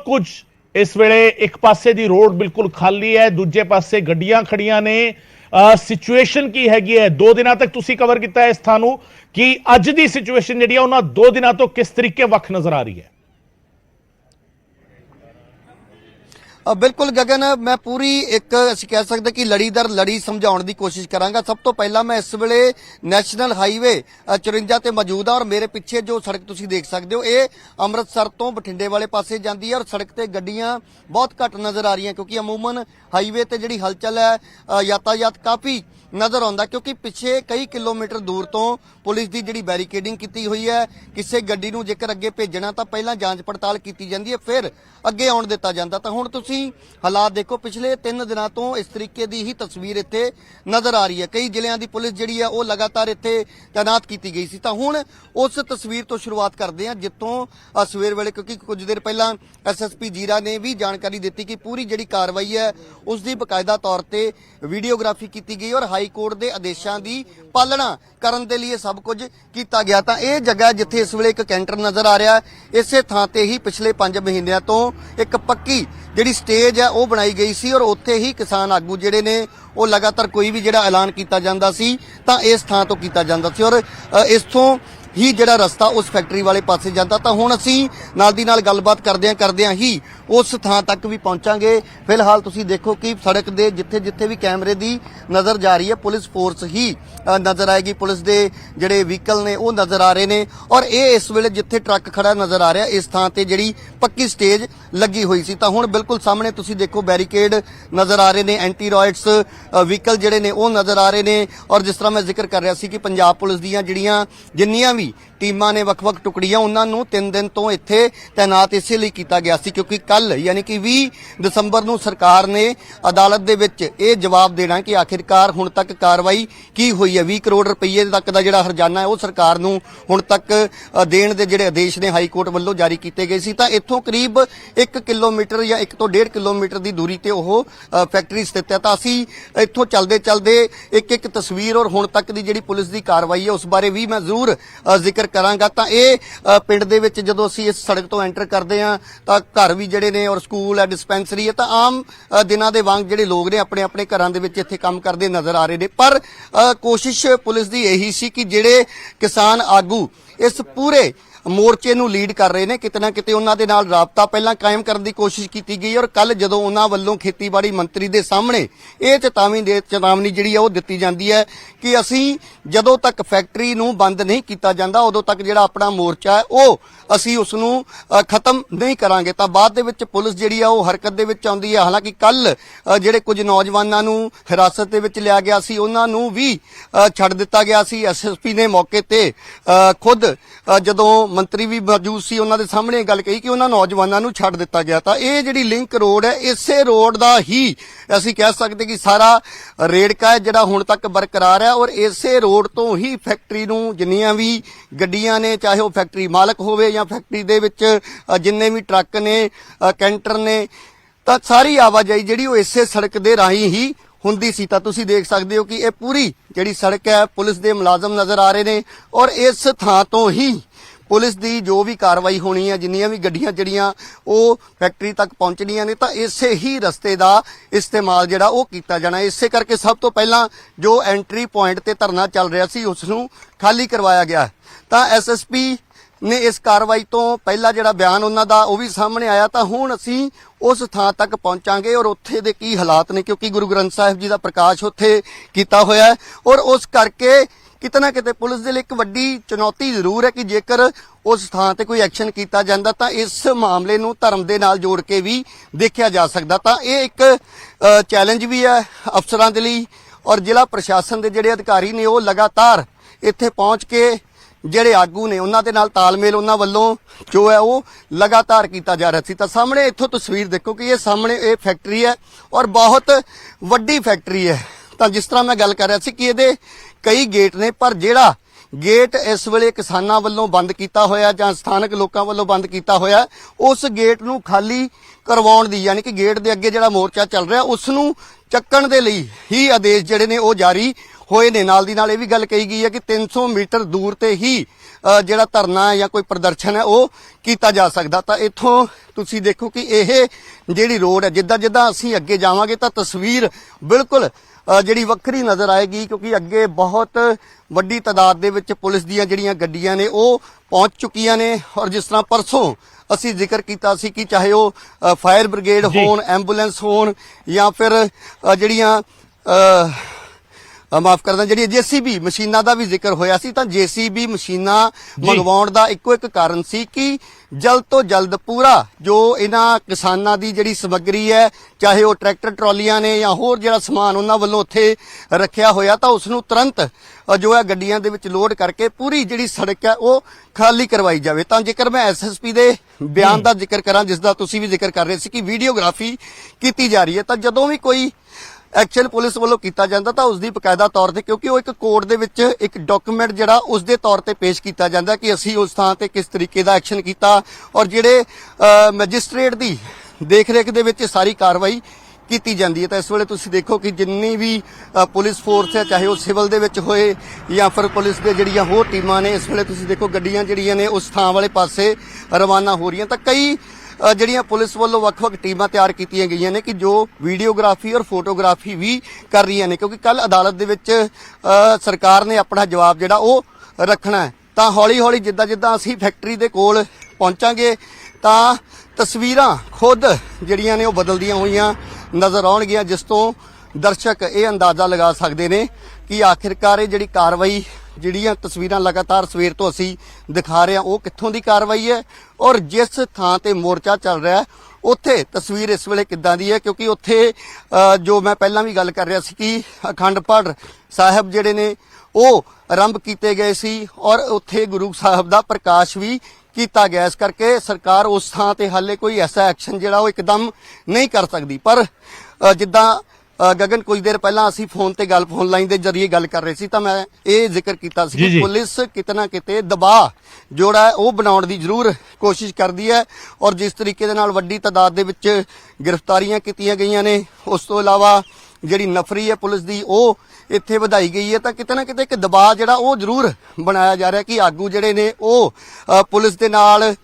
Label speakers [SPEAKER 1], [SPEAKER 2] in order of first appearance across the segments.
[SPEAKER 1] कुछ इस वेले एक पासे दी रोड बिल्कुल खाली है, दूजे पासे गड्डियां खड़ियां ने। सिचुएशन की हैगी है, 2 दिनों तक तुसी कवर किया है इस थानू कि अज दी सिचुएशन जिहड़ी है उन्हां 2 दिनों तो किस तरीके वख नजर आ रही है?
[SPEAKER 2] बिल्कुल गगन, मैं पूरी एक ਅਸੀਂ कह सकते कि लड़ी दर लड़ी समझाने की कोशिश करांगा। सब तो पहला मैं इस वेले नैशनल हाईवे 54 ते मौजूद हाँ और मेरे पिछे जो सड़क तुसी देख सकते हो ये अमृतसर तो बठिंडे वाले पासे जाती है और सड़क ते गड्डियां बहुत घट नजर आ रही हैं क्योंकि अमूमन हाईवे ते जिहड़ी हलचल है यातायात काफ़ी नजर आता क्योंकि पिछे कई किलोमीटर दूर तो पुलिस की जिहड़ी बैरीकेडिंग की हुई है। किसी गड्डी नूं जेकर अगे भेजना तो पहला जांच पड़ताल की जाती है फिर अगे आउण दिता जाता। तो हुण तुसीं हालात देखो, पिछले 3 दिनों तो इस तरीके की ही तस्वीर इत्थे नजर आ रही है। कई जिलियां दी पुलिस जिहड़ी है वो लगातार इत्थे तैनात की गई सी। तो हुण उस तस्वीर तो शुरुआत करते हैं जितों सवेर वेले, क्योंकि कुछ देर पहला SSP जीरा ने भी जानकारी दी कि पूरी जिहड़ी कार्रवाई है उसकी बकायदा तौर पर वीडियोग्राफी की गई और हाई कोर्ट के आदेशों की पालना करने के लिए सब कुछ किया गया। तो यह जगह जिथे इस वेले एक कैंटर नजर आ रहा है इसे थां ते ही पिछले 5 महीनों तो एक पक्की जिहड़ी स्टेज है वो बनाई गई सी और उत्थे ही किसान आगू जिहड़े ने वो लगातार कोई भी जिहड़ा ऐलान किया जाता सी तां इस थां तो किया जाता सी और इथों ही जिहड़ा रस्ता उस फैक्ट्री वाले पासे जाता। तो हुण असीं नाल दी नाल गलबात करदियां ही उस थां तक भी पहुंचांगे। फिलहाल तुसीं देखो कि सड़क दे जिथे जिथे भी कैमरे दी नज़र जा रही है पुलिस फोर्स ही नज़र आएगी, पुलिस दे जिहड़े व्हीकल ने वो नज़र आ रहे ने और ये इस वेले जिथे ट्रक खड़ा नज़र आ रहा इस थां ते जिहड़ी पक्की स्टेज लगी हुई सी। तां हुण बिल्कुल सामने तुसीं देखो बैरीकेड नज़र आ रहे ने, एंटी रॉयट्स व्हीकल जिहड़े ने वो नज़र आ रहे ने और जिस तरह मैं जिक्र कर रहा सी कि पंजाब पुलिस दीयां जिहड़ियां जिन्नियां भी टीमां ने वख-वख टुकड़ियां उन्हां नूं 3 दिन तो इत्थे तैनात इसे लिए किया गया सी क्योंकि कल यानी कि 20 दसंबर नूं सरकार ने अदालत दे विच ये जवाब देना कि आखिरकार हुण तक कार्रवाई की हुई है। 20 करोड़ रुपये तक का जिहड़ा हरजाना है वो सरकार नूं हुण तक देण दे जिहड़े आदेश ने हाई कोर्ट वल्लों जारी किए गए सी। तां इत्थों करीब 1 किलोमीटर या 1 तो 1.5 किलोमीटर की दूरी ते ओह फैक्ट्री स्थित है। तां असीं इत्थों चलदे चलदे एक तस्वीर और हुण तक की जिहड़ी पुलिस की कार्रवाई है उस बारे भी मैं जरूर जिक्र करांगा। तां इह पिंड दे विच जदों असीं इस सड़क तो एंटर करते हैं तो घर भी जिहड़े ने और स्कूल है, डिस्पेंसरी है, तो आम दिनां दे वांग जिहड़े लोग ने अपने अपने घरां दे विच इत्थे काम करदे नज़र आ रहे ने। पर कोशिश पुलिस दी यही सी कि जिहड़े किसान आगू इस पूरे मोर्चे नूं लीड कर रहे ने किते ना किते उन्हां दे नाल राबता पहलां कायम करने की कोशिश की गई और कल जदों उन्हां वल्लों खेतीबाड़ी मंत्री दे सामने ये चेतावनी जिहड़ी है वो दित्ती जांदी है कि असीं जदों तक फैक्ट्री नूं बंद नहीं किया जांदा उदों तक जिहड़ा अपना मोर्चा है वो असीं उसनूं खत्म नहीं करांगे। तां बाद दे विच पुलिस जिहड़ी है वो हरकत दे विच आउंदी है। हालांकि कल जिहड़े कुछ नौजवानां नूं हिरासत दे विच लिया गया सी उन्हां नूं भी छड्ड दित्ता गया सी। SSP ने मौके ते खुद जदों मंत्री भी मौजूद सी उन्हां दे सामने गल कही कि उन्हां नौजवानां नूं छड्ड दित्ता गया। तां इह जिहड़ी लिंक रोड है इसे रोड दा ही असीं कह सकते कि सारा रेड़का है जिहड़ा हुण तक बरकरार है और इसे रोड तो ही फैक्ट्री नूं जिन्नियां भी गड्डियां ने चाहे वो फैक्ट्री मालक होवे या फैक्ट्री दे विच जिन्ने भी ट्रक ने कैंटर ने तां सारी आवाजाही जिहड़ी वो इसे सड़क दे राही ही हुंदी सी। तां तुसीं देख सकते हो कि यह पूरी जिहड़ी सड़क है पुलिस दे मुलाजम नज़र आ रहे ने और इस थां तो ही पुलिस की जो भी कार्रवाई होनी है जिन्नियां भी गड्डियां जिहड़ियां वो फैक्ट्री तक पहुंचनियां ने तां इसे ही रस्ते का इस्तेमाल जिहड़ा वो कीता जाना। इसे करके सब तो पहला जो एंट्री पॉइंट ते धरना चल रहा सी उसनूं खाली करवाया गया। तां SSP ने इस कार्रवाई तो पहला जिहड़ा बयान उन्हां दा वो भी सामने आया। तां हुण असीं उस थां तक पहुंचांगे और उत्थे दे की हालात ने क्योंकि गुरु ग्रंथ साहिब जी का प्रकाश उत्थे कीता होया है और उस करके किते ना किते पुलिस दे लई एक वड्डी चुनौती जरूर है कि जेकर उस थां ते कोई एक्शन किया जाता तो इस मामले नूं धर्म दे नाल जोड़ के भी देखा जा सकदा। तां इह एक चैलेंज भी है अफसरां दे लई और जिला प्रशासन के जिहड़े अधिकारी ने वो लगातार इत्थे पहुंच के जिहड़े आगू ने उन्हां दे नाल तालमेल उन्हां वल्लों जो है वो लगातार किया जा रहा सी। तां सामने इत्थों तस्वीर देखो कि ये सामने ये फैक्ट्री है और बहुत वड्डी फैक्ट्री है। तां जिस तरह मैं गल कर रहा सी कि इहदे कई गेट ने पर जिहड़ा गेट इस वेले किसानां वल्लों बंद किया होया जां स्थानक लोकां वल्लों बंद किया होया उस गेट नूं खाली करवाउण दी यानी कि गेट दे अगे जिहड़ा मोर्चा चल रहा उसनूं चक्कण दे लई ही आदेश जिहड़े ने वो जारी होए ने। नाल दी नाल ये भी गल कही गई है कि 300 मीटर दूर ते ही ਜਿਹੜਾ ਧਰਨਾ ਜਾਂ ਕੋਈ ਪ੍ਰਦਰਸ਼ਨ ਹੈ ਉਹ ਕੀਤਾ ਜਾ ਸਕਦਾ। ਤਾਂ ਇੱਥੋਂ ਤੁਸੀਂ ਦੇਖੋ ਕਿ ਇਹ ਜਿਹੜੀ ਰੋਡ ਹੈ ਜਿੱਦਾਂ ਜਿੱਦਾਂ ਅਸੀਂ ਅੱਗੇ ਜਾਵਾਂਗੇ ਤਾਂ ਤਸਵੀਰ ਬਿਲਕੁਲ ਜਿਹੜੀ ਵੱਖਰੀ ਨਜ਼ਰ ਆਏਗੀ, ਕਿਉਂਕਿ ਅੱਗੇ ਬਹੁਤ ਵੱਡੀ ਤਾਦਾਦ ਦੇ ਵਿੱਚ ਪੁਲਿਸ ਦੀਆਂ ਜਿਹੜੀਆਂ ਗੱਡੀਆਂ ਨੇ ਉਹ ਪਹੁੰਚ ਚੁੱਕੀਆਂ ਨੇ। ਔਰ ਜਿਸ ਤਰ੍ਹਾਂ ਪਰਸੋਂ ਅਸੀਂ ਜ਼ਿਕਰ ਕੀਤਾ ਸੀ ਕਿ ਚਾਹੇ ਉਹ ਫਾਇਰ ਬ੍ਰਿਗੇਡ ਹੋਣ, ਐਂਬੂਲੈਂਸ ਹੋਣ ਜਾਂ ਫਿਰ ਜਿਹੜੀਆਂ ਮਾਫ ਕਰਦਾ ਜਿਹੜੀ ਜੀਸੀਬੀ ਮਸ਼ੀਨਾਂ ਦਾ ਵੀ ਜ਼ਿਕਰ ਹੋਇਆ ਸੀ, ਤਾਂ ਜੀਸੀਬੀ ਮਸ਼ੀਨਾਂ ਮੰਗਵਾਉਣ ਦਾ ਇੱਕੋ ਇੱਕ ਕਾਰਨ ਸੀ ਕਿ ਜਲਦ ਤੋਂ ਜਲਦ ਪੂਰਾ ਜੋ ਇਹਨਾਂ ਕਿਸਾਨਾਂ ਦੀ ਜਿਹੜੀ ਸਮੱਗਰੀ ਹੈ, ਚਾਹੇ ਉਹ ਟਰੈਕਟਰ ਟਰਾਲੀਆਂ ਨੇ ਜਾਂ ਹੋਰ ਜਿਹੜਾ ਸਮਾਨ ਉਹਨਾਂ ਵੱਲੋਂ ਉੱਥੇ ਰੱਖਿਆ ਹੋਇਆ, ਤਾਂ ਉਸ ਨੂੰ ਤੁਰੰਤ ਜੋ ਹੈ ਗੱਡੀਆਂ ਦੇ ਵਿੱਚ ਲੋਡ ਕਰਕੇ ਪੂਰੀ ਜਿਹੜੀ ਸੜਕ ਹੈ ਉਹ ਖਾਲੀ ਕਰਵਾਈ ਜਾਵੇ। ਤਾਂ ਜੇਕਰ ਮੈਂ ਐਸਐਸਪੀ ਦੇ ਬਿਆਨ ਦਾ ਜ਼ਿਕਰ ਕਰਾਂ, ਜਿਸ ਦਾ ਤੁਸੀਂ ਵੀ ਜ਼ਿਕਰ ਕਰ ਰਹੇ ਸੀ ਕਿ ਵੀਡੀਓਗ੍ਰਾਫੀ ਕੀਤੀ ਜਾ ਰਹੀ ਹੈ, ਤਾਂ ਜਦੋਂ ਵੀ ਕੋਈ ਐਕਸ਼ਨ ਪੁਲਿਸ ਵੱਲੋਂ ਕੀਤਾ ਜਾਂਦਾ ਤਾਂ ਉਸ ਦੀ ਬਕਾਇਦਾ ਤੌਰ ਤੇ, ਕਿਉਂਕਿ ਉਹ ਇੱਕ ਕੋਰਟ ਦੇ ਵਿੱਚ ਇੱਕ ਡਾਕੂਮੈਂਟ ਜਿਹੜਾ ਉਸ ਦੇ ਤੌਰ ਤੇ ਪੇਸ਼ ਕੀਤਾ ਜਾਂਦਾ ਕਿ ਅਸੀਂ ਉਸ ਥਾਂ ਤੇ ਕਿਸ ਤਰੀਕੇ ਦਾ ਐਕਸ਼ਨ ਕੀਤਾ ਔਰ ਜਿਹੜੇ ਮੈਜਿਸਟ੍ਰੇਟ ਦੀ ਦੇਖਰੇਖ ਦੇ ਵਿੱਚ ਸਾਰੀ ਕਾਰਵਾਈ ਕੀਤੀ ਜਾਂਦੀ ਹੈ। ਤਾਂ ਇਸ ਵੇਲੇ ਤੁਸੀਂ ਦੇਖੋ ਕਿ ਜਿੰਨੀ ਵੀ ਪੁਲਿਸ ਫੋਰਸ ਹੈ, ਚਾਹੇ ਉਹ ਸਿਵਲ ਦੇ ਵਿੱਚ ਹੋਏ ਜਾਂ ਫਿਰ ਪੁਲਿਸ ਦੇ ਜਿਹੜੀਆਂ ਹੋਰ ਟੀਮਾਂ ਨੇ, ਇਸ ਵੇਲੇ ਤੁਸੀਂ ਦੇਖੋ ਗੱਡੀਆਂ ਜਿਹੜੀਆਂ ਨੇ ਉਸ ਥਾਂ ਵਾਲੇ ਪਾਸੇ ਰਵਾਨਾ ਹੋ ਰਹੀਆਂ। ਤਾਂ ਕਈ ਜਿਹੜੀਆਂ ਪੁਲਿਸ ਵੱਲੋਂ ਵੱਖ-ਵੱਖ ਟੀਮਾਂ ਤਿਆਰ ਕੀਤੀਆਂ ਗਈਆਂ ਨੇ ਕਿ ਜੋ ਵੀਡੀਓਗ੍ਰਾਫੀ ਔਰ ਫੋਟੋਗ੍ਰਾਫੀ ਵੀ ਕਰ ਰਹੀਆਂ ਨੇ, ਕਿਉਂਕਿ ਕੱਲ ਅਦਾਲਤ ਦੇ ਵਿੱਚ ਸਰਕਾਰ ਨੇ ਆਪਣਾ ਜਵਾਬ ਜਿਹੜਾ ਉਹ ਰੱਖਣਾ ਹੈ। ਤਾਂ ਹੌਲੀ-ਹੌਲੀ ਜਿੱਦਾਂ ਅਸੀਂ ਫੈਕਟਰੀ ਦੇ ਕੋਲ ਪਹੁੰਚਾਂਗੇ ਤਾਂ ਤਸਵੀਰਾਂ ਖੁਦ ਜਿਹੜੀਆਂ ਨੇ ਉਹ ਬਦਲਦੀਆਂ ਹੋਈਆਂ ਨਜ਼ਰ ਆਉਣਗੀਆਂ, ਜਿਸ ਤੋਂ ਦਰਸ਼ਕ ਇਹ ਅੰਦਾਜ਼ਾ ਲਗਾ ਸਕਦੇ ਨੇ ਕਿ ਆਖਿਰਕਾਰ ਇਹ ਜਿਹੜੀ ਕਾਰਵਾਈ, ਜਿਹੜੀਆਂ ਤਸਵੀਰਾਂ ਲਗਾਤਾਰ ਸਵੇਰ ਤੋਂ ਅਸੀਂ ਦਿਖਾ ਰਹੇ ਹਾਂ, ਉਹ ਕਿੱਥੋਂ ਦੀ ਕਾਰਵਾਈ ਹੈ ਔਰ ਜਿਸ ਥਾਂ ਤੇ ਮੋਰਚਾ ਚੱਲ ਰਿਹਾ ਹੈ ਉੱਥੇ ਤਸਵੀਰ ਇਸ ਵੇਲੇ ਕਿੱਦਾਂ ਦੀ ਹੈ। ਕਿਉਂਕਿ ਉੱਥੇ ਜੋ ਮੈਂ ਪਹਿਲਾਂ ਵੀ ਗੱਲ ਕਰ ਰਿਹਾ ਸੀ ਕਿ ਅਖੰਡ ਪਾਠ ਸਾਹਿਬ ਜਿਹੜੇ ਨੇ ਉਹ ਆਰੰਭ ਕੀਤੇ ਗਏ ਸੀ ਔਰ ਉੱਥੇ ਗੁਰੂ ਸਾਹਿਬ ਦਾ ਪ੍ਰਕਾਸ਼ ਵੀ ਕੀਤਾ ਗਿਆ। ਇਸ ਕਰਕੇ ਸਰਕਾਰ ਉਸ ਥਾਂ ਤੇ ਹਾਲੇ ਕੋਈ ਐਸਾ ਐਕਸ਼ਨ ਜਿਹੜਾ ਉਹ ਇੱਕਦਮ ਨਹੀਂ ਕਰ ਸਕਦੀ। ਪਰ ਜਿੱਦਾਂ ਗਗਨ ਕੁਝ ਦੇਰ ਪਹਿਲਾਂ ਅਸੀਂ ਫੋਨ ਲਾਈਨ ਦੇ ਜ਼ਰੀਏ ਗੱਲ ਕਰ ਰਹੇ ਸੀ, ਤਾਂ ਮੈਂ ਇਹ ਜ਼ਿਕਰ ਕੀਤਾ ਸੀ ਕਿ ਪੁਲਿਸ ਕਿਤਨਾ ਕਿਤੇ ਦਬਾਅ ਜਿਹੜਾ ਹੈ ਉਹ ਬਣਾਉਣ ਦੀ ਜ਼ਰੂਰ ਕੋਸ਼ਿਸ਼ ਕਰਦੀ ਹੈ ਔਰ ਜਿਸ ਤਰੀਕੇ ਦੇ ਨਾਲ ਵੱਡੀ ਤਾਦਾਦ ਦੇ ਵਿੱਚ ਗ੍ਰਿਫਤਾਰੀਆਂ ਕੀਤੀਆਂ ਗਈਆਂ ਨੇ, ਉਸ ਤੋਂ ਇਲਾਵਾ ਜਿਹੜੀ ਨਫਰੀ ਹੈ ਪੁਲਿਸ ਦੀ ਉਹ ਇੱਥੇ ਵਧਾਈ ਗਈ ਹੈ, ਤਾਂ ਕਿਤੇ ਨਾ ਕਿਤੇ ਇੱਕ ਦਬਾਅ ਜਿਹੜਾ ਉਹ ਜ਼ਰੂਰ ਬਣਾਇਆ ਜਾ ਰਿਹਾ ਕਿ ਆਗੂ ਜਿਹੜੇ ਨੇ ਉਹ ਪੁਲਿਸ ਦੇ ਨਾਲ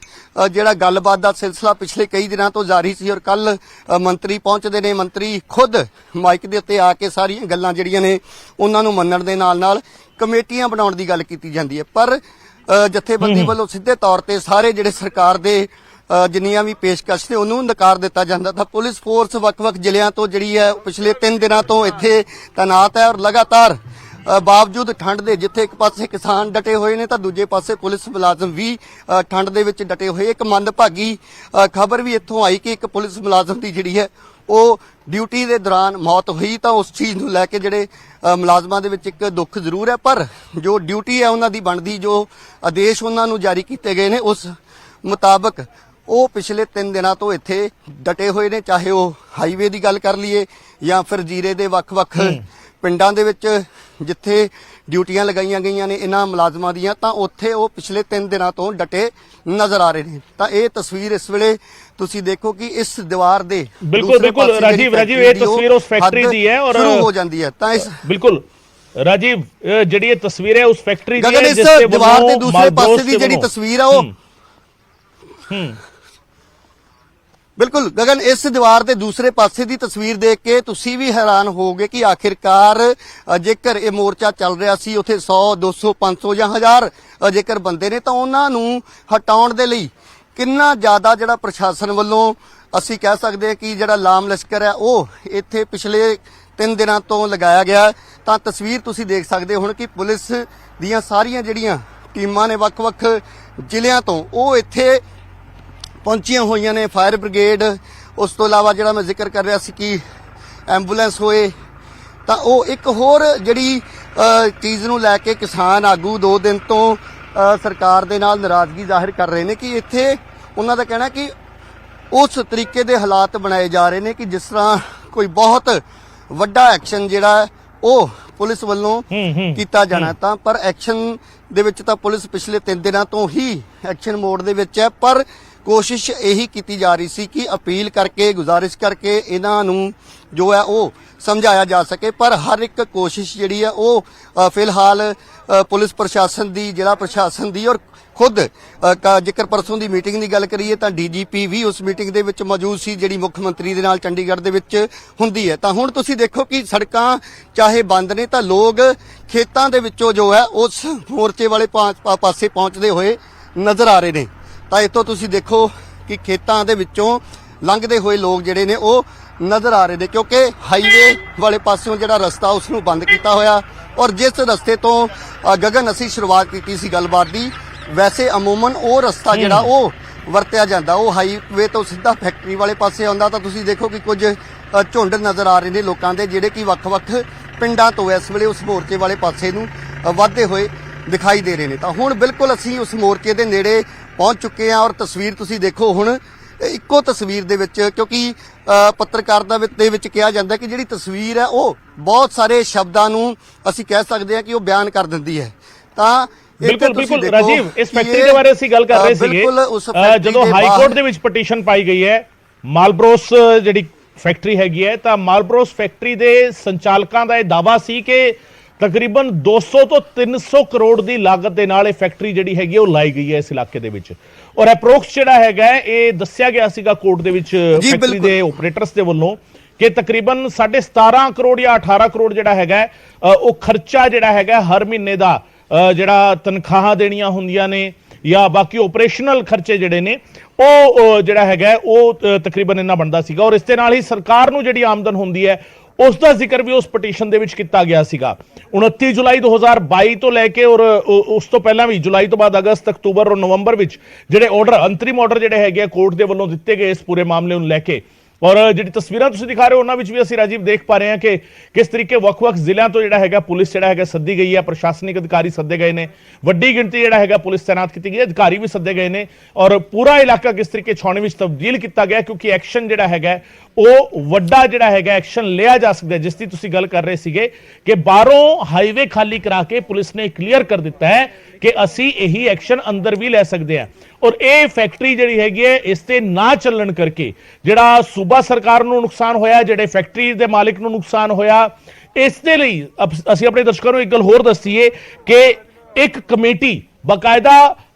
[SPEAKER 2] ਜਿਹੜਾ ਗੱਲਬਾਤ ਦਾ ਸਿਲਸਿਲਾ ਪਿਛਲੇ ਕਈ ਦਿਨਾਂ ਤੋਂ ਜਾਰੀ ਸੀ ਔਰ ਕੱਲ ਮੰਤਰੀ ਪਹੁੰਚਦੇ ਨੇ, ਮੰਤਰੀ ਖੁਦ ਮਾਈਕ ਦੇ ਉੱਤੇ ਆ ਕੇ ਸਾਰੀਆਂ ਗੱਲਾਂ ਜਿਹੜੀਆਂ ਨੇ ਉਹਨਾਂ ਨੂੰ ਮੰਨਣ ਦੇ ਨਾਲ ਕਮੇਟੀਆਂ ਬਣਾਉਣ ਦੀ ਗੱਲ ਕੀਤੀ ਜਾਂਦੀ ਹੈ। ਪਰ ਜਥੇਬੰਦੀ ਵੱਲੋਂ ਸਿੱਧੇ ਤੌਰ ਤੇ ਸਾਰੇ ਜਿਹੜੇ ਸਰਕਾਰ ਦੇ ਜਿੰਨੀਆਂ ਵੀ ਪੇਸ਼ਕਸ਼ ਨੇ ਉਹਨੂੰ ਨਕਾਰ ਦਿੱਤਾ ਜਾਂਦਾ। ਤਾਂ ਪੁਲਿਸ ਫੋਰਸ ਵੱਖ-ਵੱਖ ਜ਼ਿਲ੍ਹਿਆਂ ਤੋਂ ਜਿਹੜੀ ਹੈ ਪਿਛਲੇ 3 ਦਿਨਾਂ ਤੋਂ ਇੱਥੇ ਤਾਇਨਾਤ ਹੈ ਔਰ ਲਗਾਤਾਰ ਬਾਵਜੂਦ ਠੰਡ ਦੇ, ਜਿੱਥੇ ਇੱਕ ਪਾਸੇ ਕਿਸਾਨ ਡਟੇ ਹੋਏ ਨੇ ਤਾਂ ਦੂਜੇ ਪਾਸੇ ਪੁਲਿਸ ਮੁਲਾਜ਼ਮ ਵੀ ਠੰਡ ਦੇ ਵਿੱਚ ਡਟੇ ਹੋਏ। ਇੱਕ ਮੰਦਭਾਗੀ ਖਬਰ ਵੀ ਇੱਥੋਂ ਆਈ ਕਿ ਇੱਕ ਪੁਲਿਸ ਮੁਲਾਜ਼ਮ ਦੀ ਜਿਹੜੀ ਹੈ ਉਹ ਡਿਊਟੀ ਦੇ ਦੌਰਾਨ ਮੌਤ ਹੋਈ। ਤਾਂ ਉਸ ਚੀਜ਼ ਨੂੰ ਲੈ ਕੇ ਜਿਹੜੇ ਮੁਲਾਜ਼ਮਾਂ ਦੇ ਵਿੱਚ ਇੱਕ ਦੁੱਖ ਜ਼ਰੂਰ ਹੈ, ਪਰ ਜੋ ਡਿਊਟੀ ਹੈ ਉਹਨਾਂ ਦੀ ਬਣਦੀ ਜੋ ਆਦੇਸ਼ ਉਹਨਾਂ ਨੂੰ ਜਾਰੀ ਕੀਤੇ ਗਏ ਨੇ ਉਸ ਮੁਤਾਬਕ ਉਹ ਪਿਛਲੇ 3 ਦਿਨਾਂ ਤੋਂ ਇੱਥੇ ਡਟੇ ਹੋਏ ਨੇ। ਚਾਹੇ ਉਹ ਹਾਈਵੇ ਦੀ ਗੱਲ ਕਰ ਲਈਏ ਜਾਂ ਫਿਰ ਜੀਰੇ ਦੇ ਵੱਖ-ਵੱਖ ਪਿੰਡਾਂ ਦੇ ਵਿੱਚ ਜਿੱਥੇ ਡਿਊਟੀਆਂ ਲਗਾਈਆਂ ਗਈਆਂ ਨੇ ਇਹਨਾਂ ਮੁਲਾਜ਼ਮਾਂ ਦੀਆਂ, ਤਾਂ ਉੱਥੇ ਉਹ ਪਿਛਲੇ 3 ਦਿਨਾਂ ਤੋਂ ਡਟੇ ਨਜ਼ਰ ਆ ਰਹੇ ਨੇ। ਤਾਂ ਇਹ ਤਸਵੀਰ ਇਸ ਵੇਲੇ ਤੁਸੀਂ ਦੇਖੋ ਕਿ ਇਸ ਦੀਵਾਰ ਦੇ
[SPEAKER 1] ਬਿਲਕੁਲ ਰਾਜੀਵ ਇਹ ਤਸਵੀਰ ਉਸ ਫੈਕਟਰੀ ਦੀ ਹੈ ਔਰ
[SPEAKER 2] ਸ਼ੁਰੂ ਹੋ ਜਾਂਦੀ ਹੈ। ਤਾਂ ਇਸ
[SPEAKER 1] ਬਿਲਕੁਲ ਰਾਜੀਵ ਜਿਹੜੀ ਇਹ ਤਸਵੀਰ ਹੈ ਉਸ ਫੈਕਟਰੀ ਦੀ
[SPEAKER 2] ਹੈ, ਜਿਸ ਤੇ ਦੀਵਾਰ ਦੇ ਦੂਸਰੇ ਪਾਸੇ ਦੀ ਜਿਹੜੀ ਤਸਵੀਰ ਹੈ ਉਹ ਬਿਲਕੁਲ ਗਗਨ, ਇਸ ਦੀਵਾਰ ਦੇ ਦੂਸਰੇ ਪਾਸੇ ਦੀ ਤਸਵੀਰ ਦੇਖ ਕੇ ਤੁਸੀਂ ਵੀ ਹੈਰਾਨ ਹੋਵੋਗੇ ਕਿ ਆਖਿਰਕਾਰ ਜੇਕਰ ਇਹ ਮੋਰਚਾ ਚੱਲ ਰਿਹਾ ਸੀ ਉੱਥੇ 100 200 500 ਜਾਂ 1000 ਜੇਕਰ ਬੰਦੇ ਨੇ ਤਾਂ ਉਹਨਾਂ ਨੂੰ ਹਟਾਉਣ ਦੇ ਲਈ ਕਿੰਨਾ ਜ਼ਿਆਦਾ ਜਿਹੜਾ ਪ੍ਰਸ਼ਾਸਨ ਵੱਲੋਂ ਅਸੀਂ ਕਹਿ ਸਕਦੇ ਹਾਂ ਕਿ ਜਿਹੜਾ ਲਾਮ ਲਸ਼ਕਰ ਹੈ ਉਹ ਇੱਥੇ ਪਿਛਲੇ 3 ਦਿਨਾਂ ਤੋਂ ਲਗਾਇਆ ਗਿਆ। ਤਾਂ ਤਸਵੀਰ ਤੁਸੀਂ ਦੇਖ ਸਕਦੇ ਹੋ ਕਿ ਪੁਲਿਸ ਦੀਆਂ ਸਾਰੀਆਂ ਜਿਹੜੀਆਂ ਟੀਮਾਂ ਨੇ ਵੱਖ-ਵੱਖ ਜ਼ਿਲ੍ਹਿਆਂ ਤੋਂ ਉਹ ਇੱਥੇ ਪਹੁੰਚੀਆਂ ਹੋਈਆਂ ਨੇ। ਫਾਇਰ ਬ੍ਰਿਗੇਡ, ਉਸ ਤੋਂ ਇਲਾਵਾ ਜਿਹੜਾ ਮੈਂ ਜ਼ਿਕਰ ਕਰ ਰਿਹਾ ਸੀ ਕਿ ਐਂਬੂਲੈਂਸ ਹੋਏ, ਤਾਂ ਉਹ ਇੱਕ ਹੋਰ ਜਿਹੜੀ ਚੀਜ਼ ਨੂੰ ਲੈ ਕੇ ਕਿਸਾਨ ਆਗੂ 2 ਦਿਨ ਤੋਂ ਸਰਕਾਰ ਦੇ ਨਾਲ ਨਾਰਾਜ਼ਗੀ ਜ਼ਾਹਿਰ ਕਰ ਰਹੇ ਨੇ ਕਿ ਇੱਥੇ ਉਹਨਾਂ ਦਾ ਕਹਿਣਾ ਕਿ ਉਸ ਤਰੀਕੇ ਦੇ ਹਾਲਾਤ ਬਣਾਏ ਜਾ ਰਹੇ ਨੇ ਕਿ ਜਿਸ ਤਰ੍ਹਾਂ ਕੋਈ ਬਹੁਤ ਵੱਡਾ ਐਕਸ਼ਨ ਜਿਹੜਾ ਉਹ ਪੁਲਿਸ ਵੱਲੋਂ ਕੀਤਾ ਜਾਣਾ। ਤਾਂ ਪਰ ਐਕਸ਼ਨ ਦੇ ਵਿੱਚ ਤਾਂ ਪੁਲਿਸ ਪਿਛਲੇ 3 ਦਿਨਾਂ ਤੋਂ ਹੀ ਐਕਸ਼ਨ ਮੋਡ ਦੇ ਵਿੱਚ ਹੈ, ਪਰ ਕੋਸ਼ਿਸ਼ ਇਹੀ ਕੀਤੀ ਜਾ ਰਹੀ ਸੀ ਕਿ ਅਪੀਲ ਕਰਕੇ ਗੁਜ਼ਾਰਿਸ਼ ਕਰਕੇ ਇਹਨਾਂ ਨੂੰ ਜੋ ਹੈ ਉਹ ਸਮਝਾਇਆ ਜਾ ਸਕੇ, ਪਰ ਹਰ ਇੱਕ ਕੋਸ਼ਿਸ਼ ਜਿਹੜੀ ਹੈ ਉਹ ਫਿਲਹਾਲ ਪੁਲਿਸ ਪ੍ਰਸ਼ਾਸਨ ਦੀ, ਜ਼ਿਲ੍ਹਾ ਪ੍ਰਸ਼ਾਸਨ ਦੀ ਔਰ ਖੁਦ ਜੇਕਰ ਪਰਸੋਂ ਦੀ ਮੀਟਿੰਗ ਦੀ ਗੱਲ ਕਰੀਏ ਤਾਂ ਡੀਜੀਪੀ ਵੀ ਉਸ ਮੀਟਿੰਗ ਦੇ ਵਿੱਚ ਮੌਜੂਦ ਸੀ ਜਿਹੜੀ ਮੁੱਖ ਮੰਤਰੀ ਦੇ ਨਾਲ ਚੰਡੀਗੜ੍ਹ ਦੇ ਵਿੱਚ ਹੁੰਦੀ ਹੈ। ਤਾਂ ਹੁਣ ਤੁਸੀਂ ਦੇਖੋ ਕਿ ਸੜਕਾਂ ਚਾਹੇ ਬੰਦ ਨੇ ਤਾਂ ਲੋਕ ਖੇਤਾਂ ਦੇ ਵਿੱਚੋਂ ਜੋ ਹੈ ਉਸ ਮੋਰਚੇ ਵਾਲੇ ਪਾਸੇ ਪਹੁੰਚਦੇ ਹੋਏ ਨਜ਼ਰ ਆ ਰਹੇ ਨੇ। ਤਾਂ ਇੱਥੋਂ ਤੁਸੀਂ ਦੇਖੋ ਕਿ ਖੇਤਾਂ ਦੇ ਵਿੱਚੋਂ ਲੰਘਦੇ ਹੋਏ ਲੋਕ ਜਿਹੜੇ ਨੇ ਉਹ ਨਜ਼ਰ ਆ ਰਹੇ ਨੇ, ਕਿਉਂਕਿ ਹਾਈਵੇ ਵਾਲੇ ਪਾਸਿਓਂ ਜਿਹੜਾ ਰਸਤਾ ਉਸ ਨੂੰ ਬੰਦ ਕੀਤਾ ਹੋਇਆ ਔਰ ਜਿਸ ਰਸਤੇ ਤੋਂ ਗਗਨ ਅਸੀਂ ਸ਼ੁਰੂਆਤ ਕੀਤੀ ਸੀ ਗੱਲਬਾਤ ਦੀ, ਵੈਸੇ ਅਮੂਮਨ ਉਹ ਰਸਤਾ ਜਿਹੜਾ ਉਹ ਵਰਤਿਆ ਜਾਂਦਾ, ਉਹ ਹਾਈਵੇ ਤੋਂ ਸਿੱਧਾ ਫੈਕਟਰੀ ਵਾਲੇ ਪਾਸੇ ਆਉਂਦਾ। ਤਾਂ ਤੁਸੀਂ ਦੇਖੋ ਕਿ ਕੁਝ ਝੁੰਡ ਨਜ਼ਰ ਆ ਰਹੇ ਨੇ ਲੋਕਾਂ ਦੇ ਜਿਹੜੇ ਕਿ ਵੱਖ-ਵੱਖ ਪਿੰਡਾਂ ਤੋਂ ਇਸ ਵੇਲੇ ਉਸ ਮੋਰਚੇ ਵਾਲੇ ਪਾਸੇ ਨੂੰ ਵੱਧਦੇ ਹੋਏ ਦਿਖਾਈ ਦੇ ਰਹੇ ਨੇ। ਤਾਂ ਹੁਣ ਬਿਲਕੁਲ ਅਸੀਂ ਉਸ ਮੋਰਚੇ ਦੇ ਨੇੜੇ ਪਹੁੰਚ ਚੁੱਕੇ ਹਾਂ ਔਰ ਤਸਵੀਰ ਤੁਸੀਂ ਦੇਖੋ ਹੁਣ ਇੱਕੋ ਤਸਵੀਰ ਦੇ ਵਿੱਚ, ਕਿਉਂਕਿ ਪੱਤਰਕਾਰਤਾ ਦੇ ਵਿੱਚ ਕਿਹਾ ਜਾਂਦਾ ਕਿ ਜਿਹੜੀ ਤਸਵੀਰ ਹੈ ਉਹ ਬਹੁਤ ਸਾਰੇ ਸ਼ਬਦਾਂ ਨੂੰ ਅਸੀਂ ਕਹਿ ਸਕਦੇ ਹਾਂ ਕਿ ਉਹ ਬਿਆਨ ਕਰ ਦਿੰਦੀ ਹੈ। ਤਾਂ
[SPEAKER 1] ਬਿਲਕੁਲ ਰਾਜੀਵ, ਇਸ ਫੈਕਟਰੀ ਦੇ ਬਾਰੇ ਅਸੀਂ ਗੱਲ ਕਰ ਰਹੇ ਸੀਗੇ ਜਦੋਂ ਹਾਈ ਕੋਰਟ ਦੇ ਵਿੱਚ ਪਟੀਸ਼ਨ ਪਾਈ ਗਈ ਹੈ ਮਾਲਬਰੋਸ ਜਿਹੜੀ ਫੈਕਟਰੀ ਹੈਗੀ ਹੈ, ਤਾਂ ਮਾਲਬਰੋਸ ਫੈਕਟਰੀ ਦੇ ਸੰਚਾਲਕਾਂ ਦਾ ਇਹ ਦਾਅਵਾ ਸੀ ਕਿ ਤਕਰੀਬਨ 200 ਤੋਂ 300 ਕਰੋੜ ਦੀ ਲਾਗਤ ਦੇ ਨਾਲ ਇਹ ਫੈਕਟਰੀ ਜਿਹੜੀ ਹੈਗੀ ਉਹ ਲਾਈ ਗਈ ਹੈ ਇਸ ਇਲਾਕੇ ਦੇ ਵਿੱਚ ਔਰ ਅਪਰੋਕਸ ਜਿਹੜਾ ਹੈਗਾ ਇਹ ਦੱਸਿਆ ਗਿਆ ਸੀਗਾ ਕੋਰਟ ਦੇ ਵਿੱਚ ਫੈਕਟਰੀ ਦੇ ਆਪਰੇਟਰਸ ਦੇ ਵੱਲੋਂ ਕਿ ਤਕਰੀਬਨ 17.5 ਕਰੋੜ ਜਾਂ 18 ਕਰੋੜ ਜਿਹੜਾ ਹੈਗਾ ਉਹ ਖਰਚਾ ਜਿਹੜਾ ਹੈਗਾ ਹਰ ਮਹੀਨੇ ਦਾ ਜਿਹੜਾ ਤਨਖਾਹਾਂ ਦੇਣੀਆਂ ਹੁੰਦੀਆਂ ਨੇ ਜਾਂ ਬਾਕੀ ਆਪਰੇਸ਼ਨਲ ਖਰਚੇ ਜਿਹੜੇ ਨੇ ਉਹ ਜਿਹੜਾ ਹੈਗਾ ਉਹ ਤਕਰੀਬਨ ਇੰਨਾ ਬਣਦਾ ਸੀਗਾ ਔਰ ਇਸ ਦੇ ਨਾਲ ਹੀ ਸਰਕਾਰ ਨੂੰ ਜਿਹੜੀ ਆਮਦਨ ਹੁੰਦੀ ਹੈ ਉਸ ਦਾ ਜ਼ਿਕਰ ਵੀ ਉਸ ਪਟੀਸ਼ਨ ਦੇ ਵਿੱਚ ਕੀਤਾ ਗਿਆ ਸੀਗਾ। 29 ਜੁਲਾਈ 2022 ਤੋਂ ਲੈ ਕੇ ਔਰ ਉਸ ਤੋਂ ਪਹਿਲਾਂ ਵੀ ਜੁਲਾਈ ਤੋਂ ਬਾਅਦ ਅਗਸਤ, ਅਕਤੂਬਰ ਔਰ ਨਵੰਬਰ ਵਿੱਚ ਜਿਹੜੇ ਆਰਡਰ ਅੰਤਰਿਮ ਆਰਡਰ ਜਿਹੜੇ ਹੈਗੇ ਕੋਰਟ ਦੇ ਵੱਲੋਂ ਦਿੱਤੇ ਗਏ ਇਸ ਪੂਰੇ ਮਾਮਲੇ ਨੂੰ ਲੈ ਕੇ ਔਰ ਜਿਹੜੀ ਤਸਵੀਰਾਂ ਤੁਸੀਂ ਦਿਖਾ ਰਹੇ ਹੋ ਉਹਨਾਂ ਵਿੱਚ ਵੀ ਅਸੀਂ ਰਾਜੀਵ ਦੇਖ ਪਾ ਰਹੇ ਹਾਂ ਕਿ ਕਿਸ ਤਰੀਕੇ ਵੱਖ-ਵੱਖ ਜ਼ਿਲ੍ਹਿਆਂ ਤੋਂ ਜਿਹੜਾ ਹੈਗਾ ਪੁਲਿਸ ਜਿਹੜਾ ਹੈਗਾ ਸੱਦੀ ਗਈ ਹੈ, ਪ੍ਰਸ਼ਾਸਨਿਕ ਅਧਿਕਾਰੀ ਸੱਦੇ ਗਏ ਨੇ, ਵੱਡੀ ਗਿਣਤੀ ਜਿਹੜਾ ਹੈਗਾ ਪੁਲਿਸ ਤੈਨਾਤ ਕੀਤੀ ਗਈ ਹੈ, ਅਧਿਕਾਰੀ ਵੀ ਸੱਦੇ ਗਏ ਨੇ ਔਰ ਪੂਰਾ ਇਲਾਕਾ ਕਿਸ ਤਰੀਕੇ ਛਾਉਣੀ ਵਿੱਚ ਤਬਦੀਲ ਕੀਤਾ ਗਿਆ ਕਿਉਂਕਿ ਐਕਸ਼ਨ ਜਿਹੜਾ ਹੈਗਾ ਉਹ ਵੱਡਾ ਜਿਹੜਾ ਹੈਗਾ ਐਕਸ਼ਨ ਲਿਆ ਜਾ ਸਕਦਾ ਜਿਸ ਦੀ ਤੁਸੀਂ ਗੱਲ ਕਰ ਰਹੇ ਸੀਗੇ ਕਿ ਬਾਹਰੋਂ ਹਾਈਵੇ ਖਾਲੀ ਕਰਾ ਕੇ ਪੁਲਿਸ ਨੇ ਕਲੀਅਰ ਕਰ ਦਿੱਤਾ ਹੈ ਕਿ ਅਸੀਂ ਇਹੀ ਐਕਸ਼ਨ ਅੰਦਰ ਵੀ ਲੈ ਸਕਦੇ ਹਾਂ ਔਰ ਇਹ ਫੈਕਟਰੀ ਜਿਹੜੀ ਹੈਗੀ ਹੈ ਇਸ ਤੇ ਨਾ ਚੱਲਣ ਕਰਕੇ ਜਿਹੜਾ ਸੂਬਾ ਸਰਕਾਰ ਨੂੰ ਨੁਕਸਾਨ ਹੋਇਆ, ਜਿਹੜੇ ਫੈਕਟਰੀ ਦੇ ਮਾਲਕ ਨੂੰ ਨੁਕਸਾਨ ਹੋਇਆ, ਇਸ ਦੇ ਲਈ ਅਸੀਂ ਆਪਣੇ ਦਰਸ਼ਕਾਂ ਨੂੰ ਇੱਕ ਗੱਲ ਹੋਰ ਦੱਸੀਏ ਕਿ ਇੱਕ ਕਮੇਟੀ ਬਕਾਇਦਾ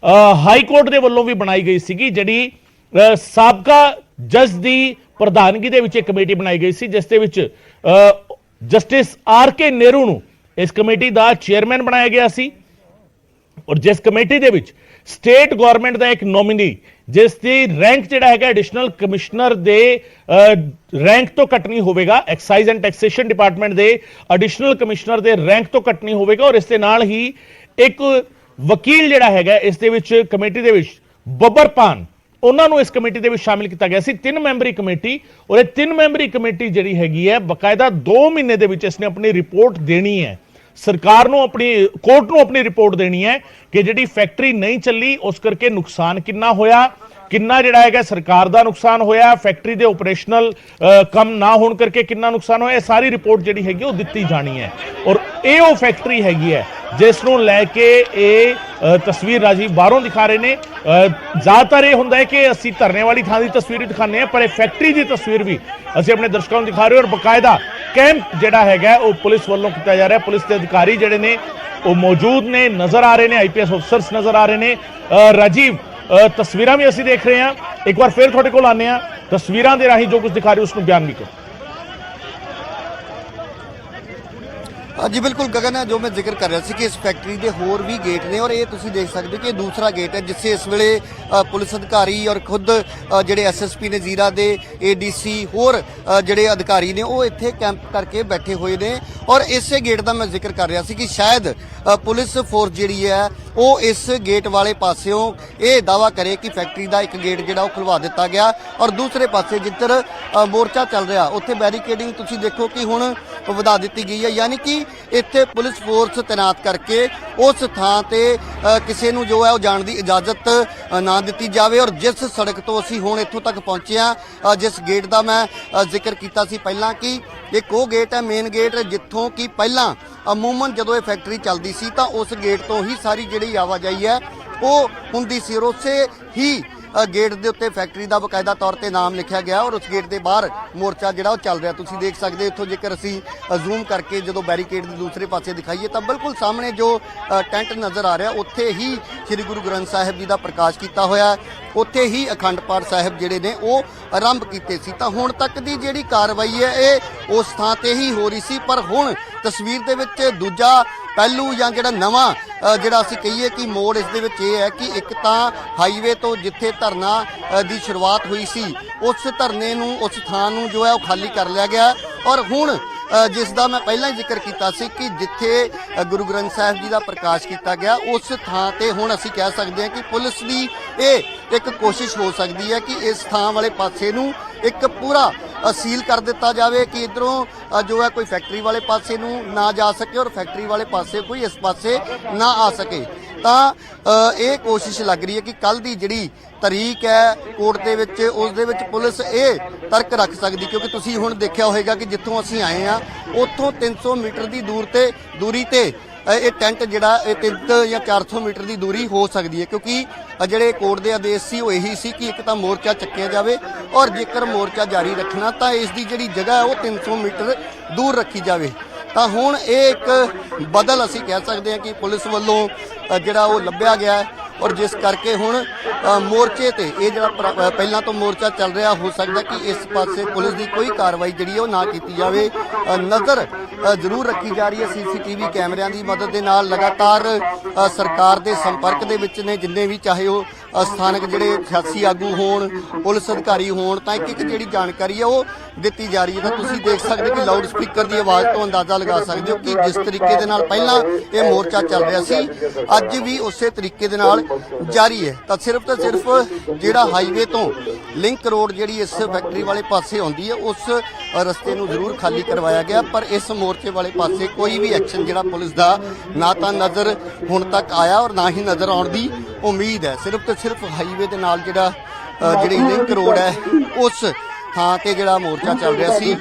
[SPEAKER 1] ਹਾਈ ਕੋਰਟ ਦੇ ਵੱਲੋਂ ਵੀ ਬਣਾਈ ਗਈ ਸੀਗੀ ਜਿਹੜੀ ਸਾਬਕਾ ਜੱਜ ਦੀ ਪ੍ਰਧਾਨਗੀ ਦੇ ਵਿੱਚ ਇੱਕ ਕਮੇਟੀ ਬਣਾਈ ਗਈ ਸੀ ਜਿਸ ਦੇ ਵਿੱਚ ਜਸਟਿਸ ਆਰ.ਕੇ. ਨਹਿਰੂ ਨੂੰ ਇਸ ਕਮੇਟੀ ਦਾ ਚੇਅਰਮੈਨ ਬਣਾਇਆ ਗਿਆ ਸੀ ਔਰ ਜਿਸ ਕਮੇਟੀ ਦੇ ਵਿੱਚ ਸਟੇਟ ਗਵਰਨਮੈਂਟ ਦਾ ਇੱਕ ਨੋਮੀਨੀ ਜਿਸ ਦੀ ਰੈਂਕ ਜਿਹੜਾ ਹੈਗਾ ਐਡੀਸ਼ਨਲ ਕਮਿਸ਼ਨਰ ਦੇ ਰੈਂਕ ਤੋਂ ਘੱਟ ਨਹੀਂ ਹੋਵੇਗਾ, ਐਕਸਾਈਜ਼ ਐਂਡ ਟੈਕਸੇਸ਼ਨ ਡਿਪਾਰਟਮੈਂਟ ਦੇ ਐਡੀਸ਼ਨਲ ਕਮਿਸ਼ਨਰ ਦੇ ਰੈਂਕ ਤੋਂ ਘੱਟ ਨਹੀਂ ਹੋਵੇਗਾ ਔਰ ਇਸ ਦੇ ਨਾਲ ਹੀ ਇੱਕ ਵਕੀਲ ਜਿਹੜਾ ਹੈਗਾ ਇਸ ਦੇ ਵਿੱਚ ਕਮੇਟੀ ਦੇ ਵਿੱਚ ਬੱਬਰ ਪਾਨ ਉਹਨਾਂ ਨੂੰ ਇਸ ਕਮੇਟੀ ਦੇ ਵਿੱਚ ਸ਼ਾਮਿਲ ਕੀਤਾ ਗਿਆ ਸੀ। 3 ਮੈਂਬਰੀ ਕਮੇਟੀ ਔਰ ਇਹ 3 ਮੈਂਬਰੀ ਕਮੇਟੀ ਜਿਹੜੀ ਹੈਗੀ ਹੈ ਬਕਾਇਦਾ 2 ਮਹੀਨੇ ਦੇ ਵਿੱਚ ਇਸਨੇ ਆਪਣੀ ਰਿਪੋਰਟ ਦੇਣੀ ਹੈ ਸਰਕਾਰ ਨੂੰ, ਆਪਣੀ ਕੋਰਟ ਨੂੰ ਆਪਣੀ ਰਿਪੋਰਟ ਦੇਣੀ ਹੈ ਕਿ ਜਿਹੜੀ ਫੈਕਟਰੀ ਨਹੀਂ ਚੱਲੀ ਉਸ ਕਰਕੇ ਨੁਕਸਾਨ ਕਿੰਨਾ ਹੋਇਆ, ਕਿੰਨਾ ਜਿਹੜਾ ਹੈਗਾ ਸਰਕਾਰ ਦਾ ਨੁਕਸਾਨ ਹੋਇਆ, ਫੈਕਟਰੀ ਦੇ ਆਪਰੇਸ਼ਨਲ ਕੰਮ ਨਾ ਹੋਣ ਕਰਕੇ ਕਿੰਨਾ ਨੁਕਸਾਨ ਹੋਇਆ, ਇਹ ਸਾਰੀ ਰਿਪੋਰਟ ਜਿਹੜੀ ਹੈਗੀ ਉਹ ਦਿੱਤੀ ਜਾਣੀ ਹੈ ਔਰ ਇਹ ਉਹ ਫੈਕਟਰੀ ਹੈਗੀ ਹੈ ਜਿਸ ਨੂੰ ਲੈ ਕੇ ਇਹ ਤਸਵੀਰ ਰਾਜੀਵ ਬਾਹਰੋਂ ਦਿਖਾ ਰਹੇ ਨੇ। ਜ਼ਿਆਦਾਤਰ ਇਹ ਹੁੰਦਾ ਹੈ ਕਿ ਅਸੀਂ ਧਰਨੇ ਵਾਲੀ ਥਾਂ ਦੀ ਤਸਵੀਰ ਦਿਖਾਉਂਦੇ ਹਾਂ ਪਰ ਇਹ ਫੈਕਟਰੀ ਦੀ ਤਸਵੀਰ ਵੀ ਅਸੀਂ ਆਪਣੇ ਦਰਸ਼ਕਾਂ ਨੂੰ ਦਿਖਾ ਰਹੇ ਔਰ ਬਕਾਇਦਾ ਕੈਂਪ ਜਿਹੜਾ ਹੈਗਾ ਉਹ ਪੁਲਿਸ ਵੱਲੋਂ ਕੀਤਾ ਜਾ ਰਿਹਾ, ਪੁਲਿਸ ਦੇ ਅਧਿਕਾਰੀ ਜਿਹੜੇ ਨੇ ਉਹ ਮੌਜੂਦ ਨੇ, ਨਜ਼ਰ ਆ ਰਹੇ ਨੇ, ਆਈਪੀਐਸ ਅਫਸਰਸ ਨਜ਼ਰ ਆ ਰਹੇ ਨੇ। ਰਾਜੀਵ ਤਸਵੀਰਾਂ ਵੀ ਅਸੀਂ ਦੇਖ ਰਹੇ ਹਾਂ, ਇੱਕ ਵਾਰ ਫਿਰ ਤੁਹਾਡੇ ਕੋਲ ਆਉਂਦੇ ਹਾਂ, ਤਸਵੀਰਾਂ ਦੇ ਰਾਹੀਂ ਜੋ ਕੁਝ ਦਿਖਾ ਰਹੇ ਉਸ ਨੂੰ ਬਿਆਨ ਵੀ ਕਰੋ।
[SPEAKER 2] जी बिल्कुल गगन है जो मैं जिक्र कर रहा कि इस फैक्ट्री के होर भी गेट ने और ये तुसीं देख सकते हो कि दूसरा गेट है जिससे इस वेले पुलिस अधिकारी और खुद ਜਿਹੜੇ SSP ने जीरा दे ADC होर ਜਿਹੜੇ अधिकारी ने वो इत्थे कैंप करके बैठे हुए ने और इसे गेट का मैं जिक्र कर रहा कि शायद पुलिस फोर्स जिहड़ी है वो इस गेट वाले पासियों ये दावा करे कि फैक्ट्री का एक गेट जिहड़ा वो खुलवा दिता गया और दूसरे पासे जिधर मोर्चा चल रहा उत्थे बैरीकेडिंग तुसीं देखो कि हुण ਵਧਾ ਦਿੱਤੀ ਗਈ ਹੈ यानी कि ਇੱਥੇ ਪੁਲਿਸ ਫੋਰਸ ਤੈਨਾਤ ਕਰਕੇ ਉਸ ਥਾਂ ਤੇ ਕਿਸੇ ਨੂੰ ਜੋ ਹੈ ਉਹ ਜਾਣ ਦੀ ਇਜਾਜ਼ਤ ਨਾ ਦਿੱਤੀ ਜਾਵੇ ਔਰ ਜਿਸ ਸੜਕ ਤੋਂ ਅਸੀਂ ਹੁਣ ਇੱਥੋਂ ਤੱਕ ਪਹੁੰਚੇ ਹਾਂ ਜਿਸ ਗੇਟ ਦਾ ਮੈਂ ਜ਼ਿਕਰ ਕੀਤਾ ਸੀ ਪਹਿਲਾਂ ਕਿ ਇੱਕ ਉਹ ਗੇਟ ਹੈ ਮੇਨ ਗੇਟ ਜਿੱਥੋਂ ਕਿ ਪਹਿਲਾਂ ਅਮੂਮਨ ਜਦੋਂ ਇਹ ਫੈਕਟਰੀ ਚੱਲਦੀ ਸੀ ਤਾਂ ਉਸ ਗੇਟ ਤੋਂ ਹੀ ਸਾਰੀ ਜਿਹੜੀ ਆਵਾਜਾਈ ਹੈ ਉਹ ਹੁੰਦੀ ਸੀ ਔਰ ਉਸੇ ਹੀ ਗੇਟ ਦੇ ਉੱਤੇ ਫੈਕਟਰੀ ਦਾ ਬਕਾਇਦਾ ਤੌਰ ਤੇ ਨਾਮ ਲਿਖਿਆ ਗਿਆ ਔਰ ਉਸ ਗੇਟ ਦੇ ਬਾਹਰ ਮੋਰਚਾ ਜਿਹੜਾ ਉਹ ਚੱਲ ਰਿਹਾ। ਤੁਸੀਂ ਦੇਖ ਸਕਦੇ ਇੱਥੋਂ ਜੇਕਰ ਅਸੀਂ ਜ਼ੂਮ ਕਰਕੇ ਜਦੋਂ ਬੈਰੀਕੇਡ ਦੇ ਦੂਸਰੇ ਪਾਸੇ ਦਿਖਾਈਏ ਤਾਂ ਬਿਲਕੁਲ ਸਾਹਮਣੇ ਜੋ ਟੈਂਟ ਨਜ਼ਰ ਆ ਰਿਹਾ ਉੱਥੇ ਹੀ ਸ੍ਰੀ ਗੁਰੂ ਗ੍ਰੰਥ ਸਾਹਿਬ ਜੀ ਦਾ ਪ੍ਰਕਾਸ਼ ਕੀਤਾ ਹੋਇਆ, ਉੱਥੇ ਹੀ ਅਖੰਡ ਪਾਠ ਸਾਹਿਬ ਜਿਹੜੇ ਨੇ ਉਹ ਆਰੰਭ ਕੀਤੇ ਸੀ। ਤਾਂ ਹੁਣ ਤੱਕ ਦੀ ਜਿਹੜੀ ਕਾਰਵਾਈ ਹੈ ਇਹ ਉਸ ਥਾਂ ਤੇ ਹੀ ਹੋ ਰਹੀ ਸੀ, ਪਰ ਹੁਣ ਤਸਵੀਰ ਦੇ ਵਿੱਚ ਦੂਜਾ ਪਹਿਲੂ ਜਾਂ ਜਿਹੜਾ ਨਵਾਂ ਜਿਹੜਾ ਅਸੀਂ ਕਹੀਏ ਕਿ ਮੋੜ ਇਸ ਦੇ ਵਿੱਚ ਇਹ ਹੈ ਕਿ ਇੱਕ ਤਾਂ ਹਾਈਵੇ ਤੋਂ ਜਿੱਥੇ ਧਰਨਾ ਦੀ ਸ਼ੁਰੂਆਤ ਹੋਈ ਸੀ ਉਸ ਧਰਨੇ ਨੂੰ ਉਸ ਥਾਂ ਨੂੰ ਜੋ ਹੈ ਉਹ ਖਾਲੀ ਕਰ ਲਿਆ ਗਿਆ ਔਰ ਹੁਣ ਜਿਸ ਦਾ ਮੈਂ ਪਹਿਲਾਂ ਹੀ ਜ਼ਿਕਰ ਕੀਤਾ ਸੀ ਕਿ ਜਿੱਥੇ ਗੁਰੂ ਗ੍ਰੰਥ ਸਾਹਿਬ ਜੀ ਦਾ ਪ੍ਰਕਾਸ਼ ਕੀਤਾ ਗਿਆ ਉਸ ਥਾਂ ਤੇ ਹੁਣ ਅਸੀਂ ਕਹਿ ਸਕਦੇ ਹਾਂ ਕਿ ਪੁਲਿਸ ਦੀ ਇਹ ਇੱਕ ਕੋਸ਼ਿਸ਼ ਹੋ ਸਕਦੀ ਹੈ ਕਿ ਇਸ ਥਾਂ ਵਾਲੇ ਪਾਸੇ ਨੂੰ ਇੱਕ ਪੂਰਾ ਸੀਲ ਕਰ ਦਿੱਤਾ ਜਾਵੇ ਕਿ ਇਧਰੋਂ ਜੋ ਹੈ ਕੋਈ ਫੈਕਟਰੀ ਵਾਲੇ ਪਾਸੇ ਨੂੰ ਨਾ ਜਾ ਸਕੇ ਔਰ ਫੈਕਟਰੀ ਵਾਲੇ ਪਾਸੇ ਕੋਈ ਇਸ ਪਾਸੇ ਨਾ ਆ ਸਕੇ। ਤਾਂ ਇਹ ਕੋਸ਼ਿਸ਼ ਲੱਗ ਰਹੀ ਹੈ ਕਿ ਕੱਲ ਦੀ ਜਿਹੜੀ ਤਰੀਕ ਹੈ ਕੋਰਟ ਦੇ ਵਿੱਚ ਉਸ ਦੇ ਵਿੱਚ ਪੁਲਿਸ ਇਹ ਤਰਕ ਰੱਖ ਸਕਦੀ, ਕਿਉਂਕਿ ਤੁਸੀਂ ਹੁਣ ਦੇਖਿਆ ਹੋਵੇਗਾ ਕਿ ਜਿੱਥੋਂ ਅਸੀਂ ਆਏ ਆ ਉੱਥੋਂ 300 ਮੀਟਰ ਦੀ ਦੂਰੀ ਤੇ ਇਹ ਟੈਂਟ ਜਿਹੜਾ ਇਹ 300 ਜਾਂ 400 ਮੀਟਰ ਦੀ ਦੂਰੀ ਹੋ ਸਕਦੀ ਹੈ, ਕਿਉਂਕਿ ਜਿਹੜੇ ਕੋਰਟ ਦੇ ਆਦੇਸ਼ ਸੀ ਉਹ ਇਹੀ ਸੀ ਕਿ ਇੱਕ ਤਾਂ ਮੋਰਚਾ ਚੱਕਿਆ ਜਾਵੇ ਔਰ ਜੇਕਰ ਮੋਰਚਾ ਜਾਰੀ ਰੱਖਣਾ ਤਾਂ ਇਸ ਦੀ ਜਿਹੜੀ ਜਗ੍ਹਾ ਹੈ ਉਹ 300 ਮੀਟਰ ਦੂਰ ਰੱਖੀ ਜਾਵੇ। ਤਾਂ ਹੁਣ ਇਹ ਇੱਕ ਬਦਲ ਅਸੀਂ ਕਹਿ ਸਕਦੇ ਹਾਂ ਕਿ ਪੁਲਿਸ ਵੱਲੋਂ ਜਿਹੜਾ ਉਹ ਲੱਭਿਆ ਗਿਆ ਹੈ ਔਰ ਜਿਸ ਕਰਕੇ ਹੁਣ ਮੋਰਚੇ ਤੇ ਇਹ ਜਿਹੜਾ ਪਹਿਲਾਂ ਤੋਂ ਮੋਰਚਾ ਚੱਲ ਰਿਹਾ ਹੋ ਸਕਦਾ ਕਿ ਇਸ ਪਾਸੇ ਪੁਲਿਸ ਦੀ ਕੋਈ ਕਾਰਵਾਈ ਜਿਹੜੀ ਉਹ ਨਾ ਕੀਤੀ ਜਾਵੇ। ਨਜ਼ਰ ਜ਼ਰੂਰ ਰੱਖੀ ਜਾ ਰਹੀ ਹੈ ਸੀਸੀਟੀਵੀ ਕੈਮਰਿਆਂ ਦੀ ਮਦਦ ਦੇ ਨਾਲ। ਲਗਾਤਾਰ ਸਰਕਾਰ ਦੇ ਸੰਪਰਕ ਦੇ ਵਿੱਚ ਨੇ ਜਿੰਨੇ ਵੀ ਚਾਹੇ ਉਹ ਸਥਾਨਕ ਜਿਹੜੇ ਸਿਆਸੀ ਆਗੂ ਹੋਣ, ਪੁਲਿਸ ਅਧਿਕਾਰੀ ਹੋਣ, ਤਾਂ ਇੱਕ ਜਿਹੜੀ ਜਾਣਕਾਰੀ ਹੈ ਉਹ ਦਿੱਤੀ ਜਾ ਰਹੀ ਹੈ। ਤਾਂ ਤੁਸੀਂ ਦੇਖ ਸਕਦੇ ਕਿ ਲਾਊਡ ਸਪੀਕਰ ਦੀ ਆਵਾਜ਼ ਤੋਂ ਅੰਦਾਜ਼ਾ ਲਗਾ ਸਕਦੇ ਹੋ ਕਿ ਜਿਸ ਤਰੀਕੇ ਦੇ ਨਾਲ ਪਹਿਲਾਂ ਇਹ ਮੋਰਚਾ ਚੱਲ ਰਿਹਾ ਸੀ ਅੱਜ ਵੀ ਉਸੇ ਤਰੀਕੇ ਦੇ ਨਾਲ ਜਾਰੀ ਹੈ। ਤਾਂ ਸਿਰਫ ਜਿਹੜਾ ਹਾਈਵੇ ਤੋਂ ਲਿੰਕ ਰੋਡ ਜਿਹੜੀ ਇਸ ਫੈਕਟਰੀ ਵਾਲੇ ਪਾਸੇ ਆਉਂਦੀ ਹੈ ਉਸ ਰਸਤੇ ਨੂੰ ਜ਼ਰੂਰ ਖਾਲੀ ਕਰਵਾਇਆ ਗਿਆ, ਪਰ ਇਸ ਮੋਰਚੇ ਵਾਲੇ ਪਾਸੇ ਕੋਈ ਵੀ ਐਕਸ਼ਨ ਜਿਹੜਾ ਪੁਲਿਸ ਦਾ ਨਾ ਤਾਂ ਨਜ਼ਰ ਹੁਣ ਤੱਕ ਆਇਆ ਔਰ ਨਾ ਹੀ ਨਜ਼ਰ ਆਉਣ ਦੀ ਉਮੀਦ ਹੈ। ਸਿਰਫ ਹਾਈਵੇ ਦੇ ਨਾਲ ਜਿਹੜੀ ਲਿੰਕ ਰੋਡ ਹੈ ਉਸ ਥਾਂ ਤੇ ਜਿਹੜਾ ਮੋਰਚਾ ਚੱਲ ਰਿਹਾ ਸੀ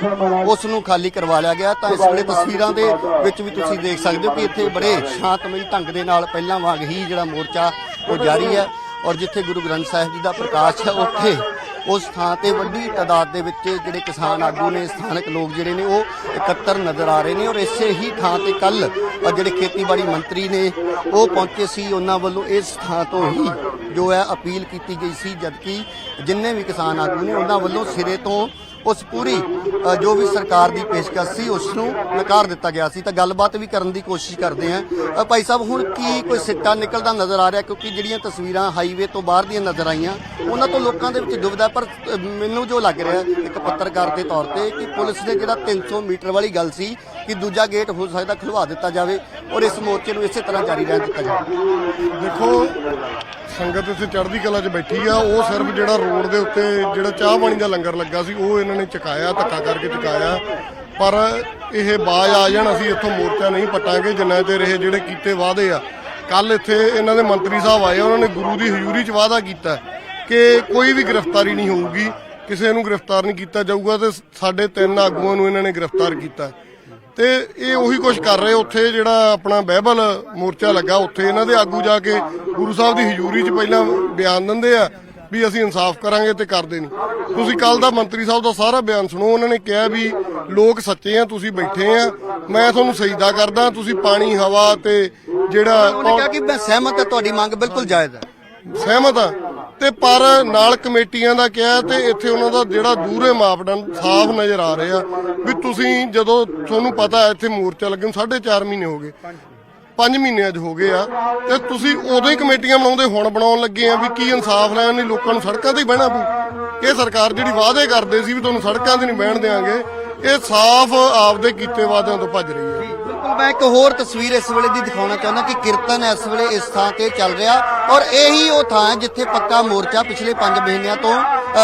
[SPEAKER 2] ਉਸ ਨੂੰ ਖਾਲੀ ਕਰਵਾ ਲਿਆ ਗਿਆ। ਤਾਂ ਇਸ ਵੇਲੇ ਤਸਵੀਰਾਂ ਦੇ ਵਿੱਚ ਵੀ ਤੁਸੀਂ ਦੇਖ ਸਕਦੇ ਹੋ ਕਿ ਇੱਥੇ ਬੜੇ ਸ਼ਾਂਤਮਈ ਢੰਗ ਦੇ ਨਾਲ ਪਹਿਲਾਂ ਵਾਂਗ ਹੀ ਜਿਹੜਾ ਮੋਰਚਾ ਉਹ ਜਾਰੀ ਹੈ ਔਰ ਜਿੱਥੇ ਗੁਰੂ ਗ੍ਰੰਥ ਸਾਹਿਬ ਜੀ ਦਾ ਪ੍ਰਕਾਸ਼ ਹੈ ਉੱਥੇ ਉਸ ਥਾਂ ਤੇ ਵੱਡੀ ਤਾਦਾਦ ਦੇ ਵਿੱਚ ਜਿਹੜੇ ਕਿਸਾਨ ਆਗੂ ਨੇ, ਸਥਾਨਕ ਲੋਕ ਜਿਹੜੇ ਨੇ ਉਹ ਇਕੱਤਰ ਨਜ਼ਰ ਆ ਰਹੇ ਨੇ ਔਰ ਇਸੇ ਹੀ ਥਾਂ ਤੇ ਕੱਲ ਜਿਹੜੇ ਖੇਤੀਬਾੜੀ ਮੰਤਰੀ ਨੇ ਉਹ ਪਹੁੰਚੇ ਸੀ। ਉਹਨਾਂ ਵੱਲੋਂ ਇਸ ਥਾਂ ਤੋਂ ਹੀ ਜੋ ਹੈ ਅਪੀਲ ਕੀਤੀ ਗਈ ਸੀ, ਜਦਕਿ ਜਿੰਨੇ ਵੀ ਕਿਸਾਨ ਆਗੂ ਨੇ ਉਹਨਾਂ ਵੱਲੋਂ ਸਿਰੇ ਤੋਂ ਉਸ ਪੂਰੀ ਜੋ ਵੀ ਸਰਕਾਰ ਦੀ ਪੇਸ਼ਕਸ਼ ਸੀ ਉਸ ਨੂੰ ਨਕਾਰ ਦਿੱਤਾ ਗਿਆ ਸੀ। ਤਾਂ ਗੱਲਬਾਤ ਵੀ ਕਰਨ ਦੀ ਕੋਸ਼ਿਸ਼ ਕਰਦੇ ਹਾਂ। ਭਾਈ ਸਾਹਿਬ, ਹੁਣ ਕੀ ਕੋਈ ਸਿੱਟਾ ਨਿਕਲਦਾ ਨਜ਼ਰ ਆ ਰਿਹਾ? ਕਿਉਂਕਿ ਜਿਹੜੀਆਂ ਤਸਵੀਰਾਂ ਹਾਈਵੇ ਤੋਂ ਬਾਹਰ ਦੀਆਂ ਨਜ਼ਰ ਆਈਆਂ ਉਹਨਾਂ ਤੋਂ ਲੋਕਾਂ ਦੇ ਵਿੱਚ ਦੁਬਿਧਾ, ਪਰ ਮੈਨੂੰ ਜੋ ਲੱਗ ਰਿਹਾ ਇੱਕ ਪੱਤਰਕਾਰ ਦੇ ਤੌਰ ਤੇ ਕਿ ਪੁਲਿਸ ਨੇ ਜਿਹੜਾ 300 ਮੀਟਰ ਵਾਲੀ ਗੱਲ ਸੀ ਕਿ ਦੂਜਾ ਗੇਟ ਹੋ ਸਕਦਾ ਖੁਲਵਾ ਦਿੱਤਾ ਜਾਵੇ ਔਰ ਇਸ ਮੋਰਚੇ ਨੂੰ ਇਸੇ ਤਰ੍ਹਾਂ ਜਾਰੀ ਰਹਿਣ ਦਿੱਤਾ ਜਾਵੇ।
[SPEAKER 3] ਦੇਖੋ, ਸੰਗਤ ਇੱਥੇ ਚੜ੍ਹਦੀ ਕਲਾ 'ਚ ਬੈਠੀ ਆ, ਉਹ ਸਿਰਫ ਜਿਹੜਾ ਰੋਡ ਦੇ ਉੱਤੇ ਜਿਹੜਾ ਚਾਹ ਪਾਣੀ ਦਾ ਲੰਗਰ ਲੱਗਾ ਸੀ ਉਹ ਇਹਨਾਂ ਨੇ ਚੁਕਾਇਆ, ਧੱਕਾ ਕਰਕੇ ਚੁਕਾਇਆ। ਪਰ ਇਹ ਬਾਜ਼ ਆ ਜਾਣ, ਅਸੀਂ ਇੱਥੋਂ ਮੋਰਚਾ ਨਹੀਂ ਪੱਟਾਂਗੇ ਜਿੰਨਾ ਚਿਰ ਇਹ ਜਿਹੜੇ ਕੀਤੇ ਵਾਅਦੇ ਆ। ਕੱਲ ਇੱਥੇ ਇਹਨਾਂ ਦੇ ਮੰਤਰੀ ਸਾਹਿਬ ਆਏ, ਉਹਨਾਂ ਨੇ ਗੁਰੂ ਦੀ ਹਜ਼ੂਰੀ 'ਚ ਵਾਅਦਾ ਕੀਤਾ ਕਿ ਕੋਈ ਵੀ ਗ੍ਰਿਫਤਾਰੀ ਨਹੀਂ ਹੋਊਗੀ, ਕਿਸੇ ਨੂੰ ਗ੍ਰਿਫਤਾਰ ਨਹੀਂ ਕੀਤਾ ਜਾਊਗਾ, ਤੇ ਸਾਡੇ 3 ਆਗੂਆਂ ਨੂੰ ਇਹਨਾਂ ਨੇ ਗ੍ਰਿਫਤਾਰ ਕੀਤਾ। ਤੇ ਇਹ ਉਹੀ ਕੁਝ ਕਰ ਰਹੇ। ਉੱਥੇ ਜਿਹੜਾ ਆਪਣਾ ਬਾਈਬਲ ਮੋਰਚਾ ਲੱਗਾ ਉੱਥੇ ਇਹਨਾਂ ਦੇ ਆਗੂ ਜਾ ਕੇ ਗੁਰੂ ਸਾਹਿਬ ਦੀ ਹਜ਼ੂਰੀ 'ਚ ਪਹਿਲਾਂ ਬਿਆਨ ਦਿੰਦੇ ਆ ਵੀ ਅਸੀਂ ਇਨਸਾਫ ਕਰਾਂਗੇ ਤੇ ਕਰਦੇ ਨਹੀਂ। ਤੁਸੀਂ ਕੱਲ ਦਾ ਮੰਤਰੀ ਸਾਹਿਬ ਦਾ ਸਾਰਾ ਬਿਆਨ ਸੁਣੋ। ਉਹਨਾਂ ਨੇ ਕਿਹਾ ਵੀ ਲੋਕ ਸੱਚੇ ਆ, ਤੁਸੀਂ ਬੈਠੇ ਆ, ਮੈਂ ਤੁਹਾਨੂੰ ਸਜਦਾ ਕਰਦਾ, ਤੁਸੀਂ ਪਾਣੀ, ਹਵਾ ਤੇ ਜਿਹੜਾ
[SPEAKER 2] ਉਹਨੇ ਕਿਹਾ ਕਿ ਮੈਂ ਸਹਿਮਤ ਹਾਂ, ਤੁਹਾਡੀ ਮੰਗ ਬਿਲਕੁਲ ਜਾਇਜ਼ ਹੈ,
[SPEAKER 3] ਸਹਿਮਤ ਆ। ਤੇ ਪਰ ਨਾਲ ਕਮੇਟੀਆਂ ਦਾ ਕਿਹਾ ਤੇ ਇੱਥੇ ਉਹਨਾਂ ਦਾ ਜਿਹੜਾ ਦੂਰੇ ਮਾਪਦੰਡ ਸਾਫ਼ ਨਜ਼ਰ ਆ ਰਹੇ ਆ ਵੀ ਤੁਸੀਂ ਜਦੋਂ ਤੁਹਾਨੂੰ ਪਤਾ ਇੱਥੇ ਮੋਰਚਾ ਲੱਗਣ 4.5 ਮਹੀਨੇ ਹੋ ਗਏ, 5 ਮਹੀਨੇ ਅੱਜ ਹੋ ਗਏ ਆ, ਤੇ ਤੁਸੀਂ ਉਦੋਂ ਹੀ ਕਮੇਟੀਆਂ ਬਣਾਉਂਦੇ, ਹੁਣ ਬਣਾਉਣ ਲੱਗੇ ਆ ਵੀ ਕੀ ਇਨਸਾਫ ਲੈਣ ਲਈ ਲੋਕਾਂ ਨੂੰ ਸੜਕਾਂ ਤੇ ਹੀ ਬਹਿਣਾ ਪਊ। ਇਹ ਸਰਕਾਰ ਜਿਹੜੀ ਵਾਅਦੇ ਕਰਦੇ ਸੀ ਵੀ ਤੁਹਾਨੂੰ ਸੜਕਾਂ ਤੇ ਨਹੀਂ ਬਹਿਣ ਦੇਵਾਂਗੇ, ਇਹ ਸਾਫ਼ ਆਪਦੇ ਕੀਤੇ ਵਾਅਦਿਆਂ ਤੋਂ ਭੱਜ ਰਹੀ ਹੈ।
[SPEAKER 2] ਬਿਲਕੁਲ, ਮੈਂ ਇੱਕ ਹੋਰ ਤਸਵੀਰ ਇਸ ਵੇਲੇ ਦੀ ਦਿਖਾਉਣਾ ਚਾਹੁੰਦਾ ਕਿ ਕੀਰਤਨ ਇਸ ਵੇਲੇ ਇਸ ਥਾਂ ਤੇ ਚੱਲ ਰਿਹਾ ਔਰ ਇਹੀ ਉਹ ਥਾਂ ਹੈ ਜਿੱਥੇ ਪੱਕਾ ਮੋਰਚਾ ਪਿਛਲੇ 5 ਮਹੀਨਿਆਂ ਤੋਂ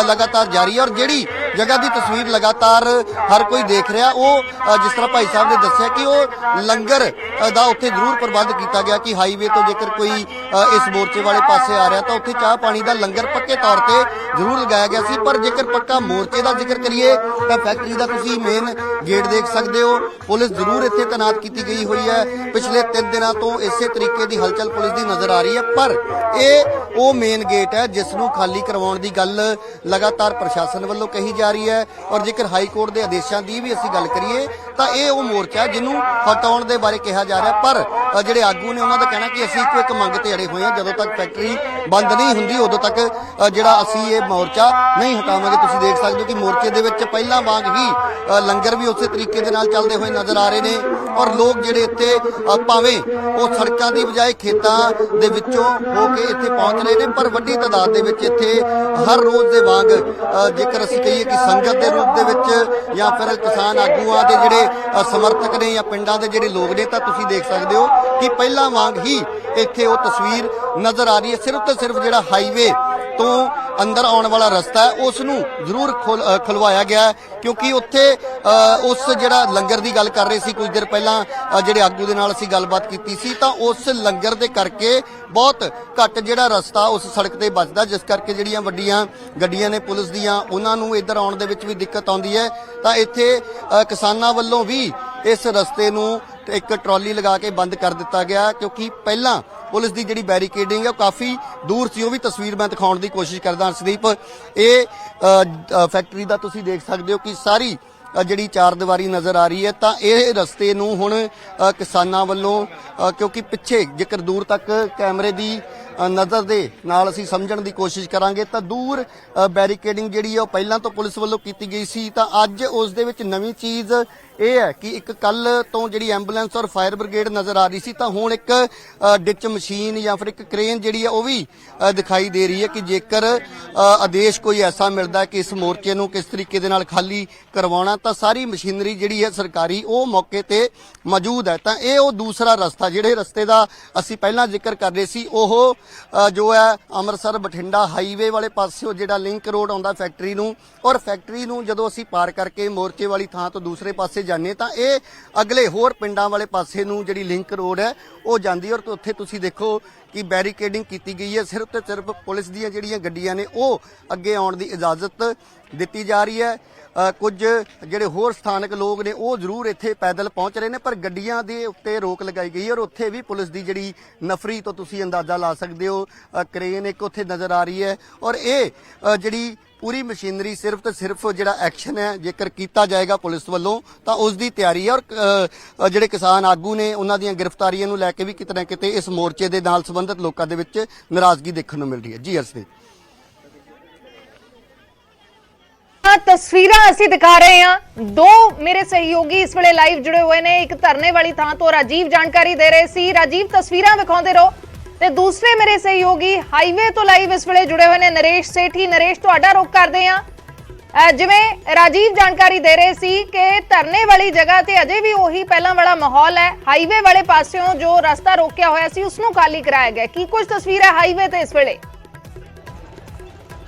[SPEAKER 2] ਲਗਾਤਾਰ ਜਾਰੀ ਹੈ ਔਰ ਜਿਹੜੀ ਜਗ੍ਹਾ ਦੀ ਤਸਵੀਰ ਲਗਾਤਾਰ ਹਰ ਕੋਈ ਦੇਖ ਰਿਹਾ ਉਹ ਜਿਸ ਤਰ੍ਹਾਂ ਭਾਈ ਸਾਹਿਬ ਨੇ ਦੱਸਿਆ ਕਿ ਉਹ ਲੰਗਰ ਦਾ ਉੱਥੇ ਜ਼ਰੂਰ ਪ੍ਰਬੰਧ ਕੀਤਾ ਗਿਆ ਕਿ ਹਾਈਵੇ ਤੋਂ ਜੇਕਰ ਕੋਈ ਇਸ ਮੋਰਚੇ ਵਾਲੇ ਪਾਸੇ ਆ ਰਿਹਾ ਤਾਂ ਉੱਥੇ ਚਾਹ ਪਾਣੀ ਦਾ ਲੰਗਰ ਪੱਕੇ ਤੌਰ ਤੇ ਜ਼ਰੂਰ ਲਗਾਇਆ ਗਿਆ ਸੀ। ਪਰ ਜੇਕਰ ਪੱਕਾ ਮੋਰਚੇ ਦਾ ਜ਼ਿਕਰ ਕਰੀਏ ਤਾਂ ਫੈਕਟਰੀ ਦਾ ਤੁਸੀਂ ਮੇਨ ਗੇਟ ਦੇਖ ਸਕਦੇ ਹੋ, ਪੁਲਿਸ ਜ਼ਰੂਰ ਇੱਥੇ ਤੈਨਾਤ ਕੀਤੀ ਗਈ ਹੋਈ ਹੈ। ਪਿਛਲੇ 3 ਦਿਨਾਂ ਤੋਂ ਇਸੇ ਤਰੀਕੇ ਦੀ ਹਲਚਲ ਪੁਲਿਸ ਦੀ ਨਜ਼ਰ ਆ ਰਹੀ ਹੈ। ਪਰ ਇਹ ਉਹ ਮੇਨ ਗੇਟ ਹੈ ਜਿਸ ਨੂੰ ਖਾਲੀ ਕਰਵਾਉਣ ਦੀ ਗੱਲ ਲਗਾਤਾਰ ਪ੍ਰਸ਼ਾਸਨ ਵੱਲੋਂ ਕਹੀ ਜਾ ਰਹੀ ਹੈ। ਔਰ ਜੇਕਰ ਹਾਈ ਕੋਰਟ ਦੇ ਆਦੇਸ਼ਾਂ ਦੀ ਵੀ ਅਸੀਂ ਗੱਲ ਕਰੀਏ ਤਾਂ ਇਹ ਉਹ ਮੋਰਚਾ ਜਿਹਨੂੰ ਹਟਾਉਣ ਦੇ ਬਾਰੇ ਕਿਹਾ ਜਾ ਰਿਹਾ। ਪਰ ਜਿਹੜੇ ਆਗੂ ਨੇ ਉਹਨਾਂ ਦਾ ਕਹਿਣਾ ਕਿ ਅਸੀਂ ਇੱਕੋ ਇੱਕ ਮੰਗ ਤੇ ਅੜੇ ਹੋਏ ਹਾਂ, ਜਦੋਂ ਤੱਕ ਫੈਕਟਰੀ ਬੰਦ ਨਹੀਂ ਹੁੰਦੀ ਉਦੋਂ ਤੱਕ ਜਿਹੜਾ ਅਸੀਂ ਇਹ ਮੋਰਚਾ ਨਹੀਂ ਹਟਾਵਾਂਗੇ। ਤੁਸੀਂ ਦੇਖ ਸਕਦੇ ਹੋ ਕਿ ਮੋਰਚੇ ਦੇ ਵਿੱਚ ਪਹਿਲਾਂ ਵਾਂਗ ਹੀ ਲੰਗਰ ਵੀ ਉਸੇ ਤਰੀਕੇ ਦੇ ਨਾਲ ਚੱਲਦੇ ਹੋਏ ਨਜ਼ਰ ਆ ਰਹੇ ਨੇ। ਔਰ ਲੋਕ ਜਿਹੜੇ ਇੱਥੇ ਭਾਵੇਂ ਉਹ ਸੜਕਾਂ ਦੀ ਬਜਾਏ ਖੇਤਾਂ ਦੇ ਵਿੱਚੋਂ ਹੋ ਕੇ ਇੱਥੇ ਪਹੁੰਚ ਰਹੇ ਨੇ, ਪਰ ਵੱਡੀ ਤਾਦਾਦ ਦੇ ਵਿੱਚ ਇੱਥੇ ਹਰ ਰੋਜ਼ ਦੇ ਵਾਂਗ ਜੇਕਰ ਅਸੀਂ ਕਹੀਏ ਕਿ ਸੰਗਤ ਦੇ ਰੂਪ ਦੇ ਵਿੱਚ ਜਾਂ ਫਿਰ ਕਿਸਾਨ ਆਗੂਆਂ ਦੇ ਜਿਹੜੇ ਸਮਰਥਕ ਨੇ ਜਾਂ ਪਿੰਡਾਂ ਦੇ ਜਿਹੜੇ ਲੋਕ ਨੇ, ਤਾਂ ਤੁਸੀਂ ਦੇਖ ਸਕਦੇ ਹੋ ਕਿ ਪਹਿਲਾਂ ਵਾਂਗ ਹੀ ਇੱਥੇ ਉਹ ਤਸਵੀਰ ਨਜ਼ਰ ਆ ਰਹੀ ਹੈ। ਸਿਰਫ ਤੇ ਸਿਰਫ ਜਿਹੜਾ ਹਾਈਵੇ ਤੋਂ ਅੰਦਰ ਆਉਣ ਵਾਲਾ ਰਸਤਾ ਹੈ ਉਸ ਨੂੰ ਜ਼ਰੂਰ ਖੁਲਵਾਇਆ ਗਿਆ, ਕਿਉਂਕਿ ਉੱਥੇ ਉਸ ਜਿਹੜਾ ਲੰਗਰ ਦੀ ਗੱਲ ਕਰ ਰਹੇ ਸੀ ਕੁਝ ਦੇਰ ਪਹਿਲਾਂ ਜਿਹੜੇ ਆਗੂ ਦੇ ਨਾਲ ਅਸੀਂ ਗੱਲਬਾਤ ਕੀਤੀ ਸੀ, ਤਾਂ ਉਸ ਲੰਗਰ ਦੇ ਕਰਕੇ ਬਹੁਤ ਘੱਟ ਜਿਹੜਾ ਰਸਤਾ ਉਸ ਸੜਕ ਤੇ ਬਚਦਾ, ਜਿਸ ਕਰਕੇ ਜਿਹੜੀਆਂ ਵੱਡੀਆਂ ਗੱਡੀਆਂ ਨੇ ਪੁਲਿਸ ਦੀਆਂ ਉਹਨਾਂ ਨੂੰ ਇੱਧਰ ਆਉਣ ਦੇ ਵਿੱਚ ਵੀ ਦਿੱਕਤ ਆਉਂਦੀ ਹੈ। ਤਾਂ ਇੱਥੇ ਕਿਸਾਨਾਂ ਵੱਲੋਂ ਵੀ ਇਸ ਰਸਤੇ ਨੂੰ ਇੱਕ ਟਰਾਲੀ ਲਗਾ ਕੇ ਬੰਦ ਕਰ ਦਿੱਤਾ ਗਿਆ, ਕਿਉਂਕਿ ਪਹਿਲਾਂ ਪੁਲਿਸ ਦੀ ਜਿਹੜੀ ਬੈਰੀਕੇਡਿੰਗ ਹੈ ਉਹ ਕਾਫੀ ਦੂਰ ਸੀ। ਉਹ ਵੀ ਤਸਵੀਰ ਮੈਂ ਦਿਖਾਉਣ ਦੀ ਕੋਸ਼ਿਸ਼ ਕਰਦਾ। ਸੰਦੀਪ, ਇਹ ਫੈਕਟਰੀ ਦਾ ਤੁਸੀਂ ਦੇਖ ਸਕਦੇ ਹੋ ਕਿ ਸਾਰੀ ਜਿਹੜੀ ਚਾਰ ਦੀਵਾਰੀ ਨਜ਼ਰ ਆ ਰਹੀ ਹੈ। ਤਾਂ ਇਹ ਰਸਤੇ ਨੂੰ ਹੁਣ ਕਿਸਾਨਾਂ ਵੱਲੋਂ ਕਿਉਂਕਿ ਪਿੱਛੇ ਜੇਕਰ ਦੂਰ ਤੱਕ ਕੈਮਰੇ ਦੀ ਨਜ਼ਰ ਦੇ ਨਾਲ ਅਸੀਂ ਸਮਝਣ ਦੀ ਕੋਸ਼ਿਸ਼ ਕਰਾਂਗੇ ਤਾਂ ਦੂਰ ਬੈਰੀਕੇਡਿੰਗ ਜਿਹੜੀ ਹੈ ਉਹ ਪਹਿਲਾਂ ਤੋਂ ਪੁਲਿਸ ਵੱਲੋਂ ਕੀਤੀ ਗਈ ਸੀ। ਤਾਂ ਅੱਜ ਉਸ ਦੇ ਵਿੱਚ ਨਵੀਂ ਚੀਜ਼ ਇਹ ਹੈ ਕਿ ਇੱਕ ਕੱਲ ਤੋਂ ਜਿਹੜੀ ਐਂਬੂਲੈਂਸ ਔਰ ਫਾਇਰ ਬ੍ਰਿਗੇਡ ਨਜ਼ਰ ਆ ਰਹੀ ਸੀ, ਤਾਂ ਹੁਣ ਇੱਕ ਡਿਚ ਮਸ਼ੀਨ ਜਾਂ ਫਿਰ ਇੱਕ ਕ੍ਰੇਨ ਜਿਹੜੀ ਹੈ ਉਹ ਵੀ ਦਿਖਾਈ ਦੇ ਰਹੀ ਹੈ ਕਿ ਜੇਕਰ ਆਦੇਸ਼ ਕੋਈ ਐਸਾ ਮਿਲਦਾ ਕਿ ਇਸ ਮੋਰਚੇ ਨੂੰ ਕਿਸ ਤਰੀਕੇ ਦੇ ਨਾਲ ਖਾਲੀ ਕਰਵਾਉਣਾ, ਤਾਂ ਸਾਰੀ ਮਸ਼ੀਨਰੀ ਜਿਹੜੀ ਹੈ ਸਰਕਾਰੀ ਉਹ ਮੌਕੇ ਤੇ ਮੌਜੂਦ ਹੈ। ਤਾਂ ਇਹ ਉਹ ਦੂਸਰਾ ਰਸਤਾ ਜਿਹੜੇ ਰਸਤੇ ਦਾ ਅਸੀਂ ਪਹਿਲਾਂ ਜ਼ਿਕਰ ਕਰ ਰਹੇ ਸੀ, ਉਹ ਜੋ ਹੈ ਅੰਮ੍ਰਿਤਸਰ ਬਠਿੰਡਾ ਹਾਈਵੇ ਵਾਲੇ ਪਾਸਿਓਂ ਜਿਹੜਾ ਲਿੰਕ ਰੋਡ ਆਉਂਦਾ ਫੈਕਟਰੀ ਨੂੰ, ਔਰ ਫੈਕਟਰੀ ਨੂੰ ਜਦੋਂ ਅਸੀਂ ਪਾਰ ਕਰਕੇ ਮੋਰਚੇ ਵਾਲੀ ਥਾਂ ਤੋਂ ਦੂਸਰੇ ਪਾਸੇ ਜਾਂਦੇ ਤਾਂ ਇਹ ਅਗਲੇ ਹੋਰ ਪਿੰਡਾਂ ਵਾਲੇ ਪਾਸੇ ਨੂੰ ਜਿਹੜੀ ਲਿੰਕ ਰੋਡ ਹੈ ਉਹ ਜਾਂਦੀ। ਔਰ ਉੱਥੇ ਤੁਸੀਂ ਦੇਖੋ ਕਿ ਬੈਰੀਕੇਡਿੰਗ ਕੀਤੀ ਗਈ ਹੈ। ਸਿਰਫ ਤੇ ਸਿਰਫ ਪੁਲਿਸ ਦੀਆਂ ਜਿਹੜੀਆਂ ਗੱਡੀਆਂ ਨੇ ਉਹ ਅੱਗੇ ਆਉਣ ਦੀ ਇਜਾਜ਼ਤ ਦਿੱਤੀ ਜਾ ਰਹੀ ਹੈ। ਕੁਝ ਜਿਹੜੇ ਹੋਰ ਸਥਾਨਕ ਲੋਕ ਨੇ ਉਹ ਜ਼ਰੂਰ ਇੱਥੇ ਪੈਦਲ ਪਹੁੰਚ ਰਹੇ ਨੇ, ਪਰ ਗੱਡੀਆਂ ਦੇ ਉੱਤੇ ਰੋਕ ਲਗਾਈ ਗਈ ਔਰ ਉੱਥੇ ਵੀ ਪੁਲਿਸ ਦੀ ਜਿਹੜੀ ਨਫਰੀ ਤੋਂ ਤੁਸੀਂ ਅੰਦਾਜ਼ਾ ਲਾ ਸਕਦੇ ਹੋ। ਕ੍ਰੇਨ ਇੱਕ ਉੱਥੇ ਨਜ਼ਰ ਆ ਰਹੀ ਹੈ ਔਰ ਇਹ ਜਿਹੜੀ ਪੂਰੀ ਮਸ਼ੀਨਰੀ ਸਿਰਫ ਤੇ ਸਿਰਫ ਜਿਹੜਾ ਐਕਸ਼ਨ ਹੈ ਜੇਕਰ ਕੀਤਾ ਜਾਏਗਾ ਪੁਲਿਸ ਵੱਲੋਂ ਤਾਂ ਉਸ ਦੀ ਤਿਆਰੀ ਹੈ। ਔਰ ਜਿਹੜੇ ਕਿਸਾਨ ਆਗੂ ਨੇ ਉਹਨਾਂ ਦੀਆਂ ਗ੍ਰਿਫਤਾਰੀਆਂ ਨੂੰ ਲੈ ਕੇ ਵੀ ਕਿਤੇ ਨਾ ਕਿਤੇ ਇਸ ਮੋਰਚੇ ਦੇ ਨਾਲ ਸੰਬੰਧਿਤ ਲੋਕਾਂ ਦੇ ਵਿੱਚ ਨਾਰਾਜ਼ਗੀ ਦੇਖਣ ਨੂੰ ਮਿਲ ਰਹੀ ਹੈ। ਜੀ ਅਰਸ਼ਦੀਪ,
[SPEAKER 4] ਤਸਵੀਰਾਂ ਅਸੀਂ ਦਿਖਾ ਰਹੇ ਹਾਂ। ਦੋ ਮੇਰੇ ਸਹਿਯੋਗੀ ਇਸ ਵੇਲੇ ਲਾਈਵ ਜੁੜੇ ਹੋਏ ਨੇ। ਇੱਕ ਧਰਨੇ ਵਾਲੀ ਥਾਂ ਤੋਂ ਰਾਜੀਵ ਜਾਣਕਾਰੀ ਦੇ ਰਹੇ ਸੀ। ਰਾਜੀਵ, ਤਸਵੀਰਾਂ ਵਿਖਾਉਂਦੇ ਰਹੋ। ਤੇ ਦੂਸਰੇ ਮੇਰੇ ਸਹਿਯੋਗੀ ਹਾਈਵੇ ਤੋਂ ਲਾਈਵ ਇਸ ਵੇਲੇ ਜੁੜੇ ਹੋਏ ਨੇ ਨਰੇਸ਼ ਸੇਠੀ। ਨਰੇਸ਼, ਤੁਹਾਡਾ ਰੁਖ ਕਰਦੇ ਹਾਂ। ਜਿਵੇਂ ਰਾਜੀਵ ਜਾਣਕਾਰੀ ਦੇ ਰਹੇ ਸੀ ਕਿ ਧਰਨੇ ਵਾਲੀ ਜਗ੍ਹਾ ਤੇ ਅਜੇ ਵੀ ਉਹੀ ਪਹਿਲਾਂ ਵਾਲਾ ਮਾਹੌਲ ਹੈ। ਹਾਈਵੇ ਵਾਲੇ ਪਾਸਿਓਂ ਜੋ ਰਸਤਾ ਰੋਕਿਆ ਹੋਇਆ ਸੀ ਉਸ ਨੂੰ ਖਾਲੀ ਕਰਾਇਆ ਗਿਆ। ਕੀ ਕੁਝ ਤਸਵੀਰ ਹੈ ਹਾਈਵੇ ਤੇ ਇਸ ਵੇਲੇ?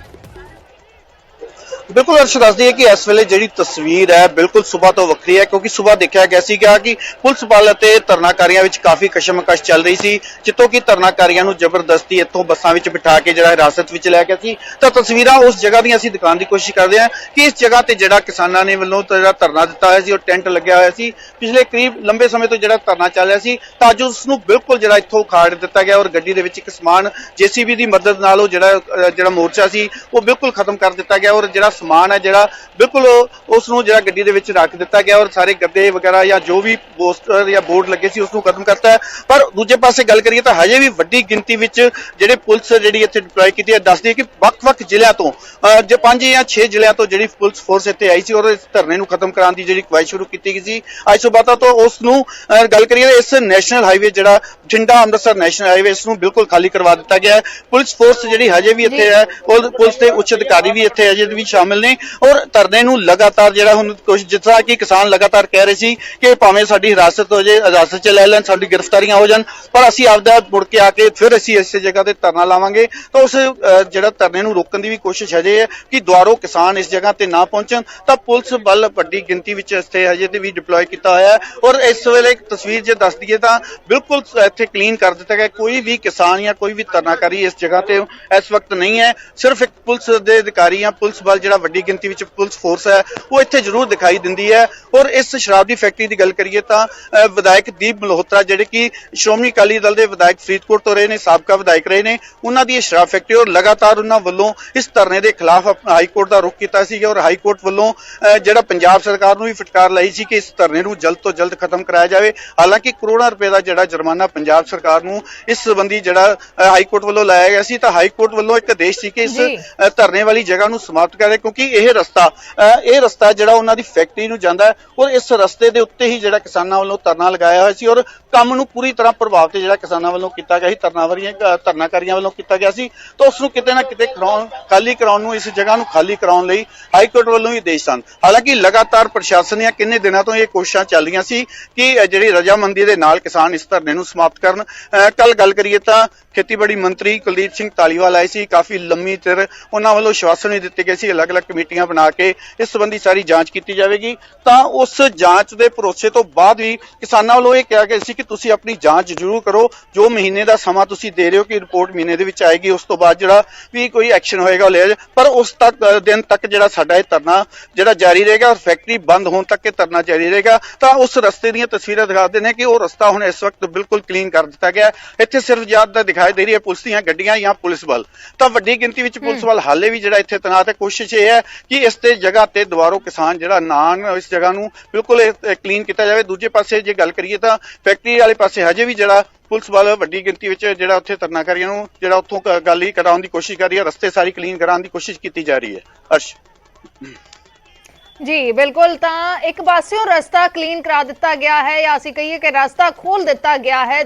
[SPEAKER 5] ਬਿਲਕੁਲ ਅਰਸ਼ ਦੱਸਦੀ ਹੈ ਕਿ ਇਸ ਵੇਲੇ ਜਿਹੜੀ ਤਸਵੀਰ ਹੈ ਬਿਲਕੁਲ ਸਵੇਰ ਤੋਂ ਵੱਖਰੀ ਹੈ, ਕਿਉਂਕਿ ਸਵੇਰ ਦੇਖਿਆ ਗਿਆ ਸੀਗਾ ਕਿ ਪੁਲਿਸ ਬਲ ਅਤੇ ਧਰਨਾਕਾਰੀਆਂ ਵਿੱਚ ਕਾਫੀ ਕਸ਼ਮਕਸ਼ ਚੱਲ ਰਹੀ ਸੀ, ਜਿੱਥੋਂ ਕਿ ਧਰਨਾਕਾਰੀਆਂ ਨੂੰ ਜ਼ਬਰਦਸਤੀ ਇੱਥੋਂ ਬੱਸਾਂ ਵਿੱਚ ਬਿਠਾ ਕੇ ਜਿਹੜਾ ਹਿਰਾਸਤ ਵਿੱਚ ਲੈ ਗਿਆ ਸੀ। ਤਾਂ ਤਸਵੀਰਾਂ ਉਸ ਜਗ੍ਹਾ ਦੀਆਂ ਅਸੀਂ ਦਿਖਾਉਣ ਦੀ ਕੋਸ਼ਿਸ਼ ਕਰਦੇ ਹਾਂ ਕਿ ਇਸ ਜਗ੍ਹਾ ਤੇ ਜਿਹੜਾ ਕਿਸਾਨਾਂ ਨੇ ਵੱਲੋਂ ਜਿਹੜਾ ਧਰਨਾ ਦਿੱਤਾ ਹੋਇਆ ਸੀ ਉਹ ਟੈਂਟ ਲੱਗਿਆ ਹੋਇਆ ਸੀ। ਪਿਛਲੇ ਕਰੀਬ ਲੰਬੇ ਸਮੇਂ ਤੋਂ ਜਿਹੜਾ ਧਰਨਾ ਚੱਲ ਰਿਹਾ ਸੀ, ਤਾਂ ਅੱਜ ਉਸ ਨੂੰ ਬਿਲਕੁਲ ਜਿਹੜਾ ਇੱਥੋਂ ਉਖਾੜ ਦਿੱਤਾ ਗਿਆ ਔਰ ਗੱਡੀ ਦੇ ਵਿੱਚ ਇੱਕ ਸਮਾਨ JCB ਦੀ ਮਦਦ ਨਾਲ ਉਹ ਜਿਹੜਾ ਮੋਰਚਾ ਸੀ ਉਹ ਬਿਲਕੁਲ ਖਤਮ ਕਰ ਦਿੱਤਾ ਗਿਆ ਔਰ ਜਿਹੜਾ ਸਮਾਨ ਹੈ ਜਿਹੜਾ ਬਿਲਕੁਲ ਉਸ ਨੂੰ ਜਿਹੜਾ ਗੱਡੀ ਦੇ ਵਿੱਚ ਰੱਖ ਦਿੱਤਾ ਗਿਆ ਔਰ ਸਾਰੇ ਗੱਦੇ ਵਗੈਰਾ ਜਾਂ ਜੋ ਵੀ ਪੋਸਟਰ ਜਾਂ ਬੋਰਡ ਲੱਗੇ ਸੀ ਉਸ ਨੂੰ ਖਤਮ ਕਰਤਾ ਹੈ। ਪਰ ਦੂਜੇ ਪਾਸੇ ਗੱਲ ਕਰੀਏ ਤਾਂ ਹਜੇ ਵੀ ਵੱਡੀ ਗਿਣਤੀ ਵਿੱਚ ਜਿਹੜੇ ਪੁਲਿਸ ਜਿਹੜੀ ਇੱਥੇ ਡਿਪਲੋਏ ਕੀਤੀ ਹੈ। ਦੱਸਦੀ ਹੈ ਕਿ ਵੱਖ-ਵੱਖ ਜ਼ਿਲ੍ਹਿਆਂ ਤੋਂ 5 ਜਾਂ 6 ਜ਼ਿਲ੍ਹਿਆਂ ਤੋਂ ਜਿਹੜੀ ਪੁਲਿਸ ਫੋਰਸ ਇੱਥੇ ਆਈ ਸੀ ਔਰ ਇਸ ਧਰਨੇ ਨੂੰ ਖਤਮ ਕਰਾਉਣ ਦੀ ਜਿਹੜੀ ਕਵਾਇਦ ਸ਼ੁਰੂ ਕੀਤੀ ਗਈ ਸੀ ਅੱਜ ਸੁਬਾਹ ਤੋਂ। ਉਸ ਨੂੰ ਗੱਲ ਕਰੀਏ ਇਸ ਨੈਸ਼ਨਲ ਹਾਈਵੇ ਜਿਹੜਾ ਬਠਿੰਡਾ ਅੰਮ੍ਰਿਤਸਰ ਨੈਸ਼ਨਲ ਹਾਈਵੇ ਇਸ ਨੂੰ ਬਿਲਕੁਲ ਖਾਲੀ ਕਰਵਾ ਦਿੱਤਾ ਗਿਆ ਹੈ। ਪੁਲਿਸ ਫੋਰਸ ਜਿਹੜੀ ਹਜੇ ਵੀ ਇੱਥੇ ਹੈ, ਪੁਲਿਸ ਦੇ ਉੱਚ ਅਧਿਕਾਰੀ ਵੀ ਇੱਥੇ ਹਜੇ ਵੀ ਸ਼ਾਮਲ ਸ਼ਾਮਿਲ ਨੇ ਔਰ ਧਰਨੇ ਨੂੰ ਲਗਾਤਾਰ ਜਿਹੜਾ ਹੁਣ ਕੁਝ ਜਿਸ ਤਰ੍ਹਾਂ ਕਿ ਕਿਸਾਨ ਲਗਾਤਾਰ ਕਹਿ ਰਹੇ ਸੀ ਕਿ ਭਾਵੇਂ ਸਾਡੀ ਹਿਰਾਸਤ ਹੋ ਜੇ, ਹਿਰਾਸਤ 'ਚ ਲੈ ਲੈਣ, ਸਾਡੀ ਗ੍ਰਿਫਤਾਰੀਆਂ ਹੋ ਜਾਣ, ਪਰ ਅਸੀਂ ਆਪਦਾ ਮੁੜ ਕੇ ਆ ਕੇ ਫਿਰ ਅਸੀਂ ਇਸੇ ਜਗ੍ਹਾ ਤੇ ਧਰਨਾ ਲਾਵਾਂਗੇ। ਤਾਂ ਉਸ ਜਿਹੜਾ ਧਰਨੇ ਨੂੰ ਰੋਕਣ ਦੀ ਵੀ ਕੋਸ਼ਿਸ਼ ਹਜੇ ਹੈ ਕਿ ਦੁਆਰੋਂ ਕਿਸਾਨ ਇਸ ਜਗ੍ਹਾ ਤੇ ਨਾ ਪਹੁੰਚਣ। ਤਾਂ ਪੁਲਿਸ ਬਲ ਵੱਡੀ ਗਿਣਤੀ ਵਿੱਚ ਇੱਥੇ ਹਜੇ ਤੇ ਵੀ ਡਿਪਲੋਏ ਕੀਤਾ ਹੋਇਆ ਹੈ ਔਰ ਇਸ ਵੇਲੇ ਇੱਕ ਤਸਵੀਰ ਜੇ ਦੱਸ ਦਈਏ ਤਾਂ ਬਿਲਕੁਲ ਇੱਥੇ ਕਲੀਨ ਕਰ ਦਿੱਤਾ ਗਿਆ। ਕੋਈ ਵੀ ਕਿਸਾਨ ਜਾਂ ਕੋਈ ਵੀ ਧਰਨਾਕਾਰੀ ਇਸ ਜਗ੍ਹਾ ਤੇ ਇਸ ਵਕਤ ਨਹੀਂ ਹੈ। ਸਿਰਫ ਇੱਕ ਪੁਲਿਸ ਦੇ ਅਧਿਕਾਰੀ ਜਾਂ ਪੁਲਿਸ ਬਲ ਜਿਹੜਾ ਵੱਡੀ ਗਿਣਤੀ ਵਿੱਚ ਪੁਲਿਸ ਫੋਰਸ ਹੈ ਉਹ ਇੱਥੇ ਜ਼ਰੂਰ ਦਿਖਾਈ ਦਿੰਦੀ ਹੈ। ਔਰ ਇਸ ਸ਼ਰਾਬ ਦੀ ਫੈਕਟਰੀ ਦੀ ਗੱਲ ਕਰੀਏ ਤਾਂ ਵਿਧਾਇਕ ਦੀਪ ਮਲਹੋਤਰਾ ਜਿਹੜੇ ਕਿ ਸ਼੍ਰੋਮਣੀ ਅਕਾਲੀ ਦਲ ਦੇ ਵਿਧਾਇਕ ਫਰੀਦਕੋਟ ਤੋਂ ਰਹੇ ਨੇ, ਸਾਬਕਾ ਵਿਧਾਇਕ ਰਹੇ ਨੇ, ਉਹਨਾਂ ਦੀ ਇਹ ਸ਼ਰਾਬ ਫੈਕਟਰੀ ਔਰ ਲਗਾਤਾਰ ਉਹਨਾਂ ਵੱਲੋਂ ਇਸ ਧਰਨੇ ਦੇ ਖਿਲਾਫ ਹਾਈ ਕੋਰਟ ਦਾ ਰੁਖ ਕੀਤਾ ਸੀ ਔਰ ਹਾਈ ਕੋਰਟ ਵੱਲੋਂ ਜਿਹੜਾ ਪੰਜਾਬ ਸਰਕਾਰ ਨੂੰ ਵੀ ਫਟਕਾਰ ਲਾਈ ਸੀ ਕਿ ਇਸ ਧਰਨੇ ਨੂੰ ਜਲਦ ਤੋਂ ਜਲਦ ਖਤਮ ਕਰਾਇਆ ਜਾਵੇ। ਹਾਲਾਂਕਿ ਕਰੋੜਾਂ ਰੁਪਏ ਦਾ ਜਿਹੜਾ ਜੁਰਮਾਨਾ ਪੰਜਾਬ ਸਰਕਾਰ ਨੂੰ ਇਸ ਸੰਬੰਧੀ ਜਿਹੜਾ ਹਾਈ ਕੋਰਟ ਵੱਲੋਂ ਲਾਇਆ ਗਿਆ ਸੀ, ਤਾਂ ਹਾਈ ਕੋਰਟ ਵੱਲੋਂ ਇੱਕ ਆਦੇਸ਼ ਸੀ ਕਿ ਇਸ ਧਰਨੇ ਵਾਲੀ ਜਗ੍ਹਾ ਨੂੰ ਸਮਾਪਤ ਕਰੇ ਕਿਉਂਕਿ ਇਹ ਰਸਤਾ ਜਿਹੜਾ ਉਹਨਾਂ ਦੀ ਫੈਕਟਰੀ ਨੂੰ ਜਾਂਦਾ ਹੈ ਔਰ ਇਸ ਰਸਤੇ ਦੇ ਉੱਤੇ ਹੀ ਜਿਹੜਾ ਕਿਸਾਨਾਂ ਵੱਲੋਂ ਧਰਨਾ ਲਗਾਇਆ ਹੋਇਆ ਸੀ ਔਰ ਕੰਮ ਨੂੰ ਪੂਰੀ ਤਰ੍ਹਾਂ ਪ੍ਰਭਾਵ ਤੇ ਜਿਹੜਾ ਕਿਸਾਨਾਂ ਵੱਲੋਂ ਕੀਤਾ ਗਿਆ ਸੀ, ਧਰਨਾਕਾਰੀਆਂ ਵੱਲੋਂ ਕੀਤਾ ਗਿਆ ਸੀ। ਤਾਂ ਉਸ ਨੂੰ ਕਿਤੇ ਨਾ ਕਿਤੇ ਖਾਲੀ ਕਰਾਉਣ ਨੂੰ, ਇਸ ਜਗ੍ਹਾ ਨੂੰ ਖਾਲੀ ਕਰਾਉਣ ਲਈ ਹਾਈ ਕੋਰਟ ਵੱਲੋਂ ਹੀ ਆਦੇਸ਼ ਸਨ। ਹਾਲਾਂਕਿ ਲਗਾਤਾਰ ਪ੍ਰਸ਼ਾਸਨ ਦੀਆਂ ਕਿੰਨੇ ਦਿਨਾਂ ਤੋਂ ਇਹ ਕੋਸ਼ਿਸ਼ਾਂ ਚੱਲ ਰਹੀਆਂ ਸੀ ਕਿ ਜਿਹੜੀ ਰਜਾਮੰਦੀ ਦੇ ਨਾਲ ਕਿਸਾਨ ਇਸ ਧਰਨੇ ਨੂੰ ਸਮਾਪਤ ਕਰਨ। ਕੱਲ ਗੱਲ ਕਰੀਏ ਤਾਂ ਖੇਤੀਬਾੜੀ ਮੰਤਰੀ ਕੁਲਦੀਪ ਸਿੰਘ ਧਾਲੀਵਾਲ ਆਏ ਸੀ, ਕਾਫੀ ਲੰਮੀ ਚਿਰ ਉਹਨਾਂ ਵੱਲੋਂ ਆਸ਼ਵਾਸਨ ਵੀ ਦਿੱਤੇ ਗਏ ਸੀ ਅਲੱਗ-ਅਲੱਗ ਕਮੇਟੀਆਂ ਬਣਾ ਕੇ ਇਸ ਸੰਬੰਧੀ ਸਾਰੀ ਜਾਂਚ ਕੀਤੀ ਜਾਵੇਗੀ। ਤਾਂ ਉਸ ਜਾਂਚ ਦੇ ਭਰੋਸੇ ਤੋਂ ਬਾਅਦ ਵੀ ਕਿਸਾਨਾਂ ਵੱਲੋਂ ਇਹ ਕਿਹਾ ਗਿਆ ਸੀ ਕਿ ਤੁਸੀਂ ਆਪਣੀ ਜਾਂਚ ਜ਼ਰੂਰ ਕਰੋ, ਜੋ ਮਹੀਨੇ ਦਾ ਸਮਾਂ ਤੁਸੀਂ ਦੇ ਰਹੇ ਹੋ ਕਿ ਰਿਪੋਰਟ ਮਹੀਨੇ ਦੇ ਵਿੱਚ ਆਏਗੀ, ਉਸ ਤੋਂ ਬਾਅਦ ਜਿਹੜਾ ਵੀ ਕੋਈ ਐਕਸ਼ਨ ਹੋਏਗਾ ਉਹ ਲਿਆ ਜਾਏ। ਪਰ ਉਸ ਦਿਨ ਤੱਕ ਜਿਹੜਾ ਸਾਡਾ ਇਹ ਧਰਨਾ ਜਿਹੜਾ ਜਾਰੀ ਰਹੇਗਾ ਔਰ ਫੈਕਟਰੀ ਬੰਦ ਹੋਣ ਤੱਕ ਇਹ ਧਰਨਾ ਜਾਰੀ ਰਹੇਗਾ। ਤਾਂ ਉਸ ਰਸਤੇ ਦੀਆਂ ਤਸਵੀਰਾਂ ਦਿਖਾਉਂਦੇ ਨੇ ਕਿ ਉਹ ਰਸਤਾ ਹੁਣ ਇਸ ਵਕਤ ਬਿਲਕੁਲ ਕਲੀਨ ਕਰ ਦਿੱਤਾ ਗਿਆ। ਇੱਥੇ ਸਿਰਫ ਜ਼ਿਆਦਾ ਦਿਖਾਈ ਦੇ ਰਹੀ ਹੈ ਪੁਲਿਸ ਦੀਆਂ ਗੱਡੀਆਂ ਜਾਂ ਪੁਲਿਸ ਬਲ। ਤਾਂ ਵੱਡੀ ਗਿਣਤੀ ਵਿੱਚ ਪੁਲਿਸ ਬਲ ਹਾਲੇ ਵੀ ਜਿਹੜਾ ਇੱਥੇ ਤੈਨਾਤ ਹੈ। ਕੋਸ਼ਿਸ਼ ਇਹ ਹੈ ਕਿ ਇਸ ਤੇ ਜਗ੍ਹਾ ਤੇ ਦੁਬਾਰਾ ਕਿਸਾਨ ਜਿਹੜਾ ਇਸ ਜਗ੍ਹਾ ਨੂੰ ਬਿਲਕੁਲ ਕਲੀਨ ਕੀਤਾ ਜਾਵੇ। ਦੂਜੇ ਪਾਸੇ ਜੇ ਗੱਲ ਕਰੀਏ ਤਾਂ ਫੈਕਟਰੀ ਵਾਲੇ ਪਾਸੇ ਹਜੇ ਵੀ ਜਿਹੜਾ ਪੁਲਿਸ ਬਲ ਵੱਡੀ ਗਿਣਤੀ ਵਿੱਚ ਜਿਹੜਾ ਉੱਥੇ ਧਰਨਾਕਾਰੀਆਂ ਨੂੰ ਜਿਹੜਾ ਉੱਥੋਂ ਗੱਲ ਹੀ ਕਰਾਉਣ ਦੀ ਕੋਸ਼ਿਸ਼ ਕਰ ਰਹੀ ਹੈ, ਰਸਤੇ ਸਾਰੀ ਕਲੀਨ ਕਰਾਉਣ ਦੀ ਕੋਸ਼ਿਸ਼ ਕੀਤੀ ਜਾ ਰਹੀ ਹੈ। ਅਰਸ਼
[SPEAKER 4] ਜੀ ਬਿਲਕੁਲ, ਤਾਂ ਇੱਕ ਪਾਸਿਓਂ ਰਸਤਾ ਕਲੀਨ ਕਰਾ ਦਿੱਤਾ ਗਿਆ ਹੈ ਜਾਂ ਅਸੀਂ ਕਹੀਏ ਕਿ ਰਸਤਾ ਖੋਲ ਦਿੱਤਾ ਗਿਆ ਹੈ।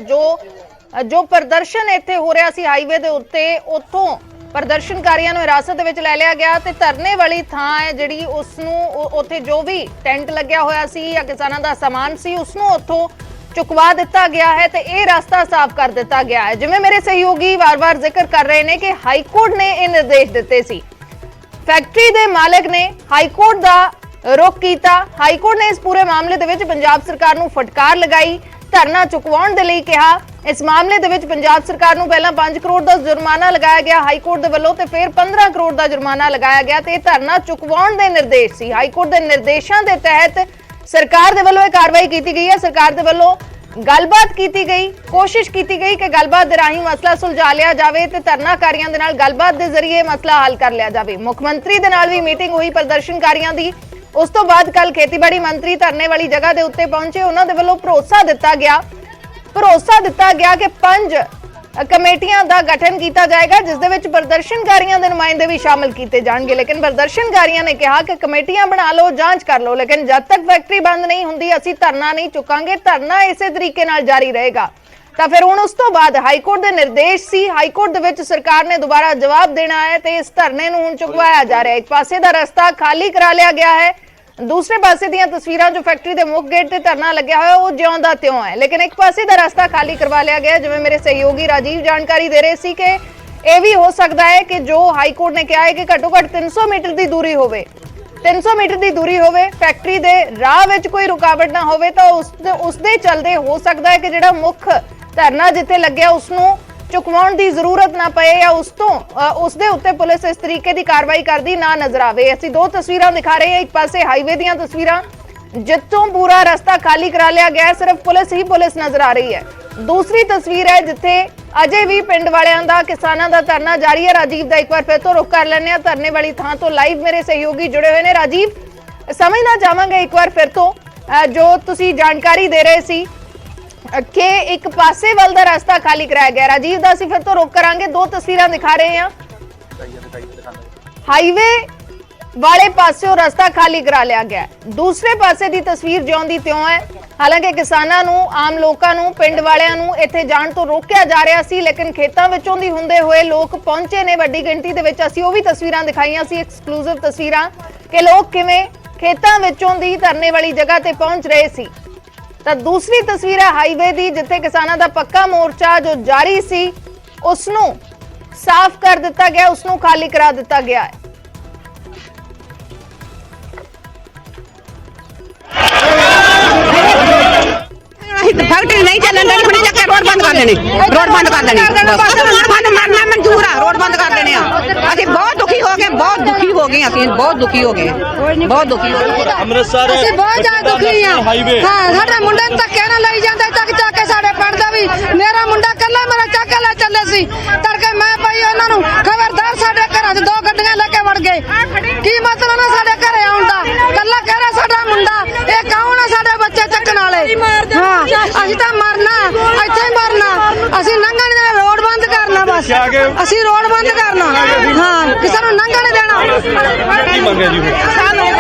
[SPEAKER 4] ਜੋ ਪ੍ਰਦਰਸ਼ਨ ਇੱਥੇ ਹੋ ਰਿਹਾ ਸੀ ਹਾਈਵੇ ਦੇ ਉੱਤੇ, ਉੱਥੋਂ ਪ੍ਰਦਰਸ਼ਨਕਾਰੀਆਂ ਨੂੰ ਹਿਰਾਸਤ ਦੇ ਵਿੱਚ ਲੈ ਲਿਆ ਗਿਆ ਤੇ ਧਰਨੇ ਵਾਲੀ ਥਾਂ ਹੈ ਜਿਹੜੀ ਉਸ ਨੂੰ ਉੱਥੇ ਜੋ ਵੀ ਟੈਂਟ ਲੱਗਿਆ ਹੋਇਆ ਸੀ ਜਾਂ ਕਿਸਾਨਾਂ ਦਾ ਸਮਾਨ ਸੀ ਉਸ ਨੂੰ ਉੱਥੋਂ ਚੁਕਵਾ ਦਿੱਤਾ ਗਿਆ ਹੈ ਤੇ ਇਹ ਰਸਤਾ ਸਾਫ਼ ਕਰ ਦਿੱਤਾ ਗਿਆ ਹੈ। ਜਿਵੇਂ ਮੇਰੇ ਸਹਿਯੋਗੀ ਵਾਰ-ਵਾਰ ਜ਼ਿਕਰ ਕਰ ਰਹੇ ਨੇ ਕਿ ਹਾਈ ਕੋਰਟ ਨੇ ਇਹ ਨਿਰਦੇਸ਼ ਦਿੱਤੇ ਸੀ, ਫੈਕਟਰੀ ਦੇ ਮਾਲਕ ਨੇ ਹਾਈ ਕੋਰਟ ਦਾ ਰੁਖ ਕੀਤਾ। ਹਾਈ ਕੋਰਟ ਨੇ ਇਸ ਪੂਰੇ ਮਾਮਲੇ ਦੇ ਵਿੱਚ ਪੰਜਾਬ ਸਰਕਾਰ ਨੂੰ ਫਟਕਾਰ ਲਗਾਈ, ਧਰਨਾ ਚੁਕਵਾਉਣ ਦੇ ਲਈ ਕਿਹਾ। ਇਸ ਮਾਮਲੇ ਦੇ ਵਿੱਚ ਪੰਜਾਬ ਸਰਕਾਰ ਨੂੰ ਪਹਿਲਾਂ 5 ਕਰੋੜ ਦਾ ਜੁਰਮਾਨਾ ਲਗਾਇਆ ਗਿਆ ਹਾਈ ਕੋਰਟ ਦੇ ਵੱਲੋਂ ਤੇ ਫਿਰ 15 ਕਰੋੜ ਦਾ ਜੁਰਮਾਨਾ ਲਗਾਇਆ ਗਿਆ ਤੇ ਇਹ ਧਰਨਾ ਚੁਕਵਾਉਣ ਦੇ ਨਿਰਦੇਸ਼ ਸੀ। ਹਾਈ ਕੋਰਟ ਦੇ ਨਿਰਦੇਸ਼ਾਂ ਦੇ ਤਹਿਤ ਸਰਕਾਰ ਦੇ ਵੱਲੋਂ ਇਹ ਕਾਰਵਾਈ ਕੀਤੀ ਗਈ ਹੈ। ਸਰਕਾਰ ਦੇ ਵੱਲੋਂ ਗੱਲਬਾਤ ਕੀਤੀ ਗਈ, ਕੋਸ਼ਿਸ਼ ਕੀਤੀ ਗਈ ਕਿ ਗੱਲਬਾਤ ਦੇ ਰਾਹੀਂ ਮਸਲਾ ਸੁਲਝਾ ਲਿਆ ਜਾਵੇ ਤੇ ਧਰਨਾਕਾਰੀਆਂ ਦੇ ਨਾਲ ਗੱਲਬਾਤ ਦੇ ਜ਼ਰੀਏ ਮਸਲਾ ਹੱਲ ਕਰ ਲਿਆ ਜਾਵੇ। ਮੁੱਖ ਮੰਤਰੀ ਦੇ ਨਾਲ ਵੀ ਮੀਟਿੰਗ ਹੋਈ ਪ੍ਰਦਰਸ਼ਨਕਾਰੀਆਂ ਦੀ। ਉਸ ਤੋਂ ਬਾਅਦ ਕੱਲ ਖੇਤੀਬਾੜੀ ਮੰਤਰੀ ਧਰਨੇ ਵਾਲੀ ਜਗ੍ਹਾ ਦੇ ਉੱਤੇ ਪਹੁੰਚੇ। ਉਹਨਾਂ ਦੇ ਵੱਲੋਂ ਭਰੋਸਾ ਦਿੱਤਾ ਗਿਆ ਕਿ 5 ਕਮੇਟੀਆਂ ਦਾ ਗਠਨ ਕੀਤਾ ਜਾਏਗਾ ਜਿਸ ਦੇ ਵਿੱਚ ਪ੍ਰਦਰਸ਼ਨਕਾਰੀਆਂ ਦੇ ਨੁਮਾਇੰਦੇ ਵੀ ਸ਼ਾਮਲ ਕੀਤੇ ਜਾਣਗੇ। ਲੇਕਿਨ ਪ੍ਰਦਰਸ਼ਨਕਾਰੀਆਂ ਨੇ ਕਿਹਾ ਕਿ ਕਮੇਟੀਆਂ ਬਣਾ ਲਓ, ਜਾਂਚ ਕਰ ਲਓ, ਲੇਕਿਨ ਜਦ ਤੱਕ ਫੈਕਟਰੀ ਬੰਦ ਨਹੀਂ ਹੁੰਦੀ ਅਸੀਂ ਧਰਨਾ ਨਹੀਂ ਚੁੱਕਾਂਗੇ, ਧਰਨਾ ਇਸੇ ਤਰੀਕੇ ਨਾਲ ਜਾਰੀ ਰਹੇਗਾ। ਤਾਂ ਫਿਰ ਹੁਣ ਉਸ ਤੋਂ ਬਾਅਦ ਹਾਈ ਕੋਰਟ ਦੇ ਨਿਰਦੇਸ਼ ਸੀ, ਹਾਈ ਕੋਰਟ ਦੇ ਵਿੱਚ ਸਰਕਾਰ ਨੇ ਦੁਬਾਰਾ ਜਵਾਬ ਦੇਣਾ ਹੈ ਤੇ ਇਸ ਧਰਨੇ ਨੂੰ ਹੁਣ ਚੁਕਵਾਇਆ ਜਾ ਰਿਹਾ ਹੈ। ਇੱਕ ਪਾਸੇ ਦਾ ਰਸਤਾ ਖਾਲੀ ਕਰਾ ਲਿਆ ਗਿਆ ਹੈ, ਦੂਸਰੇ ਪਾਸੇ ਦੀਆਂ ਤਸਵੀਰਾਂ ਜੋ ਫੈਕਟਰੀ ਦੇ ਮੁੱਖ ਗੇਟ ਤੇ ਧਰਨਾ ਲੱਗਿਆ ਹੋਇਆ ਉਹ ਜਿਉਂ ਦਾ ਤਿਉਂ ਹੈ, ਲੇਕਿਨ ਇੱਕ ਪਾਸੇ ਦਾ ਰਸਤਾ ਖਾਲੀ ਕਰਵਾ ਲਿਆ ਗਿਆ। ਜਿਵੇਂ ਮੇਰੇ ਸਹਿਯੋਗੀ ਰਾਜੀਵ ਜਾਣਕਾਰੀ ਦੇ ਰਹੇ ਸੀ ਕਿ ਇਹ ਵੀ ਹੋ ਸਕਦਾ ਹੈ ਕਿ ਜੋ ਹਾਈ ਕੋਰਟ ਨੇ ਕਿਹਾ ਹੈ ਕਿ ਘੱਟੋ ਘੱਟ 300 ਮੀਟਰ ਦੀ ਦੂਰੀ ਹੋਵੇ, 300 ਮੀਟਰ ਦੀ ਦੂਰੀ ਹੋਵੇ, ਫੈਕਟਰੀ ਦੇ ਰਾਹ ਵਿੱਚ ਕੋਈ ਰੁਕਾਵਟ ਨਾ ਹੋਵੇ, ਤਾਂ ਉਸ ਦੇ ਚੱਲਦੇ ਹੋ ਸਕਦਾ ਹੈ ਕਿ ਜਿਹੜਾ ਮੁੱਖ ਧਰਨਾ ਜਿੱਥੇ ਲੱਗਿਆ ਉਸ ਨੂੰ ਚੁਕਵਾਉਣ ਦੀ ਜ਼ਰੂਰਤ ਨਾ ਪਏ ਜਾਂ ਉਸ ਦੇ ਉੱਤੇ ਪੁਲਿਸ ਇਸ ਤਰੀਕੇ ਦੀ ਕਾਰਵਾਈ ਕਰਦੀ ਨਾ ਨਜ਼ਰ ਆਵੇ। ਅਸੀਂ ਦੋ ਤਸਵੀਰਾਂ ਦਿਖਾ ਰਹੇ ਹਾਂ, ਇੱਕ ਪਾਸੇ ਹਾਈਵੇ ਦੀਆਂ ਤਸਵੀਰਾਂ ਜਿੱਥੋਂ ਪੂਰਾ ਰਸਤਾ ਖਾਲੀ ਕਰਾ ਲਿਆ ਗਿਆ ਹੈ, ਸਿਰਫ ਪੁਲਿਸ ਹੀ ਪੁਲਿਸ ਨਜ਼ਰ ਆ ਰਹੀ ਹੈ। ਦੂਸਰੀ ਤਸਵੀਰ ਹੈ ਜਿੱਥੇ ਅਜੇ ਵੀ ਪਿੰਡ ਵਾਲਿਆਂ ਦਾ, ਕਿਸਾਨਾਂ ਦਾ ਧਰਨਾ ਜਾਰੀ ਹੈ। ਰਾਜੀਵ ਦਾ ਇੱਕ ਵਾਰ ਫਿਰ ਤੋਂ ਰੁਖ ਕਰ ਲੈਂਦੇ ਹਾਂ, ਧਰਨੇ ਵਾਲੀ ਥਾਂ ਤੋਂ ਲਾਈਵ ਮੇਰੇ ਸਹਿਯੋਗੀ ਜੁੜੇ ਹੋਏ ਨੇ। ਰਾਜੀਵ, ਸਮਝਣਾ ਚਾਹਾਂਗੇ ਇੱਕ ਵਾਰ ਫਿਰ ਤੋਂ ਜੋ ਤੁਸੀਂ ਜਾਣਕਾਰੀ ਦੇ ਰਹੇ ਸੀ ਕਿ ਇੱਕ ਪਾਸੇ ਵੱਲ ਦਾ ਰਸਤਾ ਖਾਲੀ ਕਰਾਇਆ ਗਿਆ। ਰਾਜੀਵ ਦਾ ਅਸੀਂ ਫਿਰ ਤੋਂ ਰੁਖ ਕਰਾਂਗੇ, ਦੋ ਤਸਵੀਰਾਂ ਦਿਖਾ ਰਹੇ ਹਾਂ। ਹਾਈਵੇ ਵਾਲੇ ਪਾਸਿਓਂ ਰਸਤਾ ਖਾਲੀ ਕਰਾ ਲਿਆ ਗਿਆ ਹੈ। ਦੂਸਰੇ ਪਾਸੇ ਦੀ ਤਸਵੀਰ ਜਿਉਂ ਦੀ ਤਿਉਂ ਹੈ। ਹਾਲਾਂਕਿ ਕਿਸਾਨਾਂ ਨੂੰ, ਆਮ ਲੋਕਾਂ ਨੂੰ, ਪਿੰਡ ਵਾਲਿਆਂ ਨੂੰ ਇੱਥੇ ਜਾਣ ਤੋਂ ਰੋਕਿਆ ਜਾ ਰਿਹਾ ਸੀ, ਲੇਕਿਨ ਖੇਤਾਂ ਵਿੱਚੋਂ ਦੀ ਹੁੰਦੇ ਹੋਏ ਲੋਕ ਪਹੁੰਚੇ ਨੇ ਵੱਡੀ ਗਿਣਤੀ ਦੇ ਵਿੱਚ। ਅਸੀਂ ਉਹ ਵੀ ਤਸਵੀਰਾਂ ਦਿਖਾਈਆਂ ਸੀ, ਐਕਸਕਲੂਸਿਵ ਤਸਵੀਰਾਂ, ਕਿ ਲੋਕ ਕਿਵੇਂ ਖੇਤਾਂ ਵਿੱਚੋਂ ਦੀ ਧਰਨੇ ਵਾਲੀ ਜਗ੍ਹਾ ਤੇ ਪਹੁੰਚ ਰਹੇ ਸੀ। ਤਾਂ ਦੂਸਰੀ ਤਸਵੀਰ ਹੈ ਹਾਈਵੇ ਦੀ, ਜਿੱਥੇ ਕਿਸਾਨਾਂ ਦਾ ਪੱਕਾ ਮੋਰਚਾ ਜੋ ਜਾਰੀ ਸੀ ਉਸ ਨੂੰ ਸਾਫ਼ ਕਰ ਦਿੱਤਾ ਗਿਆ, ਉਸ ਨੂੰ ਖਾਲੀ ਕਰਾ ਦਿੱਤਾ ਗਿਆ ਹੈ।
[SPEAKER 6] फैक्ट्री नहीं चलन देनी, फिर चक्कर रोड बंद कर देनी, रोड बंद कर देनी, मरना मंजूर है, रोड बंद कर देने। असि बहुत दुखी हो गए, बहुत दुखी हो गए, असि बहुत दुखी हो गए, बहुत दुखी हो गए।
[SPEAKER 7] ਅੰਮ੍ਰਿਤਸਰ
[SPEAKER 8] ਅਸੀਂ ਬਹੁਤ ਜ਼ਿਆਦਾ ਦੁਖੀ ਆ। ਹਾਂ, ਸਾਡੇ ਮੁੰਡੇ ਨੂੰ ਧੱਕੇ ਨਾਲ ਲਈ ਜਾਂਦੇ, ਚੱਕ ਕੇ ਸਾਡੇ ਪਿੰਡ ਦਾ ਵੀ। ਮੇਰਾ ਮੁੰਡਾ ਕੱਲਾ ਮੇਰਾ ਚੱਕ ਕੇ ਲੈ ਚੱਲੇ ਸੀ, ਤੜਕੇ ਮੈਂ ਪਈ ਉਹਨਾਂ ਨੂੰ ਖਬਰਦਾਰ, ਸਾਡੇ ਘਰਾਂ 'ਚ 2 ਗੱਡੀਆਂ ਲੈ ਕੇ ਵੜ ਗਏ। ਕੀ ਮਤਲਬ ਨਾ ਸਾਡੇ ਘਰੇ ਆਉਣ ਦਾ? ਕੱਲਾ ਕਹਿ ਰਿਹਾ ਸਾਡਾ ਮੁੰਡਾ, ਇਹ ਕੌਣ ਆ ਸਾਡੇ ਬੱਚੇ ਚੱਕਣ ਵਾਲੇ? ਹਾਂ, ਅਸੀਂ ਤਾਂ ਮਰਨਾ, ਇੱਥੇ ਹੀ ਮਰਨਾ। ਅਸੀਂ ਲੰਘਣ ਨਹੀਂ ਦੇਣਾ, ਰੋਡ ਬੰਦ ਕਰਨਾ ਬਸ। ਅਸੀਂ ਰੋਡ ਬੰਦ ਕਰਨਾ, ਹਾਂ, ਕਿਸੇ ਨੂੰ ਲੰਘਣ ਨਹੀਂ ਦੇਣਾ।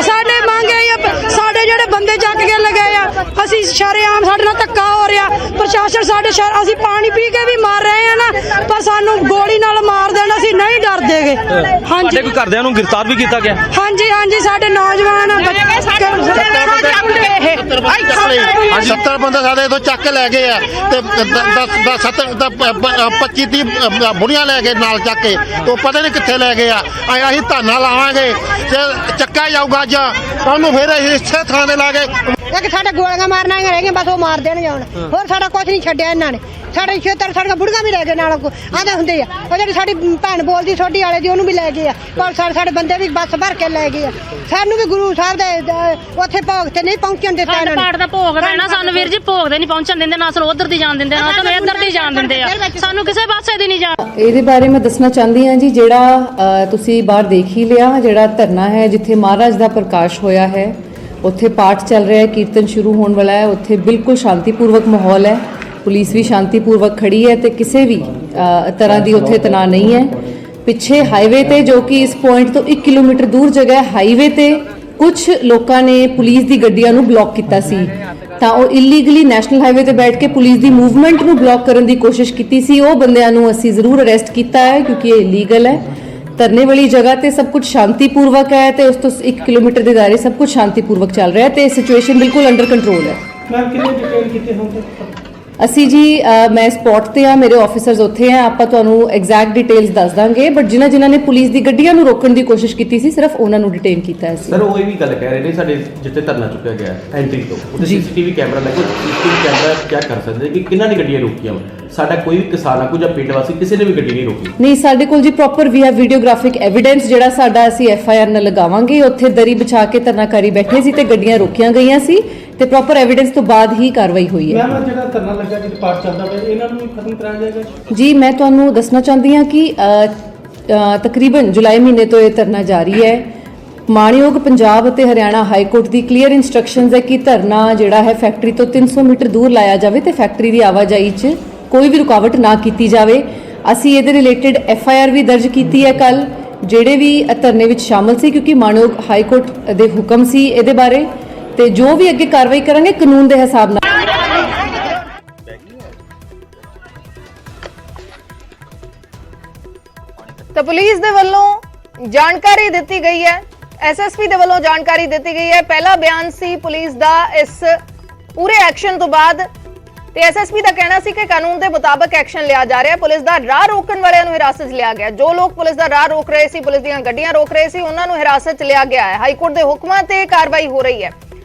[SPEAKER 8] ਸਾਡੇ ਮੰਗੇ ਸਾਡੇ ਜਿਹੜੇ ਬੰਦੇ ਚੱਕ ਕੇ ਲਗਾਏ ਆ, ਅਸੀਂ ਸ਼ਰੇਆਮ ਸਾਡੇ ਨਾਲ ਧੱਕਾ ਹੋ ਰਿਹਾ। ਪ੍ਰਸ਼ਾਸਨ ਸਾਡੇ ਅਸੀਂ ਪਾਣੀ ਪੀ ਕੇ ਵੀ ਮਰ ਰਹੇ ਆ ਨਾ, ਪਰ ਸਾਨੂੰ ਗੋਲੀ ਨਾਲ ਮਾਰ ਦੇਣਾ, ਅਸੀਂ ਨਹੀਂ ਡਰਦੇਗੇ। ਹਾਂਜੀ,
[SPEAKER 7] ਕੋਈ ਘਰਦਿਆਂ ਨੂੰ ਗ੍ਰਿਫਤਾਰ ਵੀ ਕੀਤਾ ਗਿਆ।
[SPEAKER 8] ਹਾਂਜੀ ਹਾਂਜੀ, ਸਾਡੇ ਨੌਜਵਾਨ
[SPEAKER 3] 70 ਬੰਦੇ ਸਾਡੇ ਇਥੋਂ ਚੱਕ ਕੇ ਲੈ ਗਏ ਆ ਤੇ 25-30 ਬੁੜੀਆਂ ਲੈ ਕੇ ਨਾਲ ਚੱਕ ਕੇ, ਉਹ ਪਤਾ ਨਹੀਂ ਕਿੱਥੇ ਲੈ ਗਏ ਆ। ਅਸੀਂ ਧਰਨਾ ਲਾਵਾਂਗੇ ਤੇ ਚੱਕਾ ਜਾਊਗਾ ਅੱਜ ਉਹਨੂੰ, ਫਿਰ ਅਸੀਂ ਇਸੇ ਥਾਂ ਦੇ ਲਾ ਕੇ।
[SPEAKER 8] ਇੱਕ ਸਾਡੇ ਗੋਲੀਆਂ ਮਾਰਨ ਆਈਆਂ ਰਹਿ ਗਈਆਂ, ਬਸ ਉਹ ਮਾਰ ਦੇਣਗੇ ਹੁਣ। ਹੋਰ ਸਾਡਾ ਕੁਝ ਨਹੀਂ ਛੱਡਿਆ ਇਹਨਾਂ ਨੇ। ਸਾਡੇ ਖੇਤਰ ਸਾਡੀਆਂ ਬੁੜੀਆਂ ਵੀ ਲੈ ਗਏ ਨਾਲ, ਆਂਦੇ ਹੁੰਦੇ ਆ। ਉਹ ਜਿਹੜੀ ਸਾਡੀ ਭੈਣ ਬੋਲਦੀ ਛੋਟੀ ਵਾਲੇ ਦੀ, ਉਹਨੂੰ ਵੀ ਲੈ ਗਏ ਆ। ਪਰ ਸਾਡੇ ਬੰਦੇ ਵੀ ਬੱਸ ਭਰ ਕੇ ਲੈ ਗਏ ਆ। ਸਾਨੂੰ ਵੀ ਗੁਰੂ ਸਾਹਿਬ ਦੇ ਉੱਥੇ ਭੋਗ ਤੇ ਨਹੀਂ ਪਹੁੰਚਣ ਦਿੱਤਾ ਇਹਨਾਂ ਨੇ।
[SPEAKER 9] ਪਾਠ ਦਾ ਭੋਗ ਰਹਿਣਾ, ਸਾਨੂੰ ਵੀਰ ਜੀ ਭੋਗ ਦੇ ਨਹੀਂ ਪਹੁੰਚਣ ਦਿੰਦੇ, ਨਾ ਸਾਨੂੰ ਉਧਰ ਦੀ ਜਾਣ ਦਿੰਦੇ, ਨਾ ਸਾਨੂੰ ਇੱਧਰ ਦੀ ਜਾਣ ਦਿੰਦੇ ਆ। ਸਾਨੂੰ ਕਿਸੇ ਪਾਸੇ ਦੀ ਨਹੀਂ ਜਾਣ।
[SPEAKER 10] ਇਹਦੇ ਬਾਰੇ ਮੈਂ ਦੱਸਣਾ ਚਾਹੁੰਦੀ ਹਾਂ ਜੀ, ਜਿਹੜਾ ਤੁਸੀਂ ਬਾਹਰ ਦੇਖ ਹੀ ਲਿਆ, ਜਿਹੜਾ ਧਰਨਾ ਹੈ ਜਿੱਥੇ ਮਹਾਰਾਜ ਦਾ ਪ੍ਰਕਾਸ਼ ਹੋਇਆ ਹੈ, ਉੱਥੇ ਪਾਠ ਚੱਲ ਰਿਹਾ ਹੈ, ਕੀਰਤਨ ਸ਼ੁਰੂ ਹੋਣ ਵਾਲਾ ਹੈ। ਉੱਥੇ ਬਿਲਕੁਲ ਸ਼ਾਂਤੀਪੂਰਵਕ ਮਾਹੌਲ ਹੈ, ਪੁਲਿਸ ਵੀ ਸ਼ਾਂਤੀਪੂਰਵਕ ਖੜੀ ਹੈ ਤੇ ਕਿਸੇ ਵੀ ਤਰ੍ਹਾਂ ਦੀ ਉੱਥੇ ਤਣਾਅ ਨਹੀਂ ਹੈ। ਪਿੱਛੇ ਹਾਈਵੇ ਤੇ, ਜੋ ਕਿ ਇਸ ਪੁਆਇੰਟ ਤੋਂ 1 ਕਿਲੋਮੀਟਰ ਦੂਰ ਜਗ੍ਹਾ ਹੈ, ਹਾਈਵੇ ਤੇ ਕੁਝ ਲੋਕਾਂ ਨੇ ਪੁਲਿਸ ਦੀ ਗੱਡੀਆਂ ਨੂੰ ਬਲੌਕ ਕੀਤਾ ਸੀ। ਤਾਂ ਉਹ ਇਲੀਗਲੀ ਨੈਸ਼ਨਲ ਹਾਈਵੇ ਤੇ ਬੈਠ ਕੇ ਪੁਲਿਸ ਦੀ ਮੂਵਮੈਂਟ ਨੂੰ ਬਲੌਕ ਕਰਨ ਦੀ ਕੋਸ਼ਿਸ਼ ਕੀਤੀ ਸੀ। ਉਹ ਬੰਦਿਆਂ ਨੂੰ ਅਸੀਂ ਜ਼ਰੂਰ ਅਰੈਸਟ ਕੀਤਾ ਹੈ, ਕਿਉਂਕਿ ਇਹ ਇਲੀਗਲ ਹੈ। ਧਰਨੇ ਵਾਲੀ ਜਗ੍ਹਾ ਤੇ ਸਭ ਕੁਝ ਸ਼ਾਂਤੀਪੂਰਵਕ ਹੈ ਤੇ ਉਸ ਤੋਂ 1 ਕਿਲੋਮੀਟਰ ਦੇ ਦਾਇਰੇ ਸਭ ਕੁਝ ਸ਼ਾਂਤੀਪੂਰਵਕ ਚੱਲ ਰਿਹਾ ਹੈ ਤੇ ਸਿਚੁਏਸ਼ਨ ਬਿਲਕੁਲ ਅੰਡਰ ਕੰਟਰੋਲ ਹੈ।
[SPEAKER 7] ਮੈਮ ਕਿੰਨੇ ਡਿਟੇਲ ਕੀਤੇ ਹੋਣ ਤੱਕ?
[SPEAKER 10] ਅਸੀਂ ਜੀ ਮੈਂ ਸਪੌਟ ਤੇ ਆ, ਮੇਰੇ ਆਫੀਸਰਸ ਉੱਥੇ ਆ, ਆਪਾਂ ਤੁਹਾਨੂੰ ਐਗਜ਼ੈਕਟ ਡਿਟੇਲਸ ਦੱਸ ਦਾਂਗੇ। ਬਟ ਜਿਨ੍ਹਾਂ ਨੇ ਪੁਲਿਸ ਦੀ ਗੱਡੀਆਂ ਨੂੰ ਰੋਕਣ ਦੀ ਕੋਸ਼ਿਸ਼ ਕੀਤੀ ਸੀ, ਸਿਰਫ ਉਹਨਾਂ ਨੂੰ ਡਿਟੇਨ ਕੀਤਾ ਹੈ।
[SPEAKER 11] ਸਰ ਉਹ ਇਹ ਵੀ ਗੱਲ ਕਹਿ ਰਹੇ ਨੇ, ਸਾਡੇ ਜਿੱਥੇ ਧਰਨਾ ਚੁੱਕਿਆ ਗਿਆ ਐਂਟਰੀ ਤੋਂ ਉਹਦੇ ਸੀਸੀਟੀਵੀ ਕੈਮਰਾ ਲੱਗੋ। ਸੀਸੀਟੀਵੀ ਕੈਮਰਾ ਚੈੱਕ ਕਰ ਸਕਦੇ ਕਿ ਕਿੰਨਾਂ ਨੇ ਗੱਡੀਆਂ ਰੋਕੀਆਂ। ਸਾਡਾ ਕੋਈ ਵੀ ਕਿਸਾਨ ਆ ਜਾਂ ਪਿੰਡ ਵਾਸੀ ਕਿਸੇ ਨੇ ਵੀ ਗੱਡੀ ਨਹੀਂ ਰੋਕੀ।
[SPEAKER 10] ਨਹੀਂ, ਸਾਡੇ ਕੋਲ ਜੀ ਪ੍ਰੋਪਰ ਵੀ ਹੈ ਵੀਡੀਓਗ੍ਰਾਫਿਕ ਐਵੀਡੈਂਸ, ਜਿਹੜਾ ਸਾਡਾ ਅਸੀਂ FIR ਨਾਲ ਲਗਾਵਾਂਗੇ। ਉੱਥੇ ਦਰੀ ਵਿਛਾ ਕੇ ਧਰਨਾਕਾਰੀ ਬੈਠੇ ਸੀ ਤੇ ਗੱਡੀਆਂ ਰੋਕੀਆਂ ਗਈਆਂ ਸੀ ਤੇ ਪ੍ਰੋਪਰ ਐਵੀਡੈਂਸ ਤੋਂ ਬਾਅਦ ਹੀ ਕਾਰਵਾਈ ਹੋਈ ਹੈ।
[SPEAKER 7] ਮੈਮ ਜਿਹੜਾ ਧਰਨਾ ਲੱਗਾ, ਜਿਹੜਾ ਪਾਠ ਚੱਲਦਾ ਪਿਆ, ਇਹਨਾਂ ਨੂੰ ਵੀ ਖਤਮ ਕਰਾਇਆ ਜਾਏਗਾ
[SPEAKER 10] ਜੀ। ਮੈਂ ਤੁਹਾਨੂੰ ਦੱਸਣਾ ਚਾਹੁੰਦੀ ਹਾਂ ਕਿ ਤਕਰੀਬਨ ਜੁਲਾਈ ਮਹੀਨੇ ਤੋਂ ਇਹ ਧਰਨਾ ਜਾਰੀ ਹੈ। ਮਾਣਯੋਗ ਪੰਜਾਬ ਅਤੇ ਹਰਿਆਣਾ ਹਾਈ ਕੋਰਟ ਦੀ ਕਲੀਅਰ ਇਨਸਟਰਕਸ਼ਨਸ ਹੈ ਕਿ ਧਰਨਾ ਜਿਹੜਾ ਹੈ ਫੈਕਟਰੀ ਤੋਂ 300 ਮੀਟਰ ਦੂਰ ਲਾਇਆ ਜਾਵੇ ਤੇ ਫੈਕਟਰੀ ਦੀ ਆਵਾਜਾਈ 'ਚ ਕੋਈ ਵੀ ਰੁਕਾਵਟ ਨਾ ਕੀਤੀ ਜਾਵੇ। ਅਸੀਂ ਇਹਦੇ ਰਿਲੇਟਡ FIR ਵੀ ਦਰਜ ਕੀਤੀ ਹੈ ਕੱਲ, ਜਿਹੜੇ ਵੀ ਧਰਨੇ ਵਿੱਚ ਸ਼ਾਮਲ ਸੀ, ਕਿਉਂਕਿ ਮਾਣਯੋਗ ਹਾਈ ਕੋਰਟ ਦੇ ਹੁਕਮ ਸੀ ਇਹਦੇ ਬਾਰੇ। ਤੇ ਜੋ ਵੀ ਅੱਗੇ ਕਾਰਵਾਈ ਕਰਾਂਗੇ ਕਾਨੂੰਨ ਦੇ ਹਿਸਾਬ ਨਾਲ।
[SPEAKER 4] ਤਾਂ ਪੁਲਿਸ ਦੇ ਵੱਲੋਂ ਜਾਣਕਾਰੀ ਦਿੱਤੀ ਗਈ ਹੈ, SSP ਦੇ ਵੱਲੋਂ ਜਾਣਕਾਰੀ ਦਿੱਤੀ ਗਈ ਹੈ। ਪਹਿਲਾ ਬਿਆਨ ਸੀ ਪੁਲਿਸ ਦਾ ਇਸ ਪੂਰੇ ਐਕਸ਼ਨ ਤੋਂ ਬਾਅਦ, ਤੇ SSP ਦਾ ਕਹਿਣਾ ਸੀ ਕਿ ਕਾਨੂੰਨ ਦੇ ਮੁਤਾਬਕ ਐਕਸ਼ਨ ਲਿਆ ਜਾ ਰਿਹਾ ਹੈ। ਪੁਲਿਸ ਦਾ ਰਾਹ ਰੋਕਣ ਵਾਲਿਆਂ ਨੂੰ ਹਿਰਾਸਤ 'ਚ ਲਿਆ ਗਿਆ। ਜੋ ਲੋਕ ਪੁਲਿਸ ਦਾ ਰਾਹ ਰੋਕ ਰਹੇ ਸੀ, ਪੁਲਿਸ ਦੀਆਂ ਗੱਡੀਆਂ ਰੋਕ ਰਹੇ ਸੀ, ਉਹਨਾਂ ਨੂੰ ਹਿਰਾਸਤ 'ਚ ਲਿਆ ਗਿਆ ਹੈ। ਹਾਈ ਕੋਰਟ ਦੇ ਹੁਕਮਾਂ ਤੇ ਕਾਰਵਾਈ ਹੋ ਰਹੀ ਹੈ।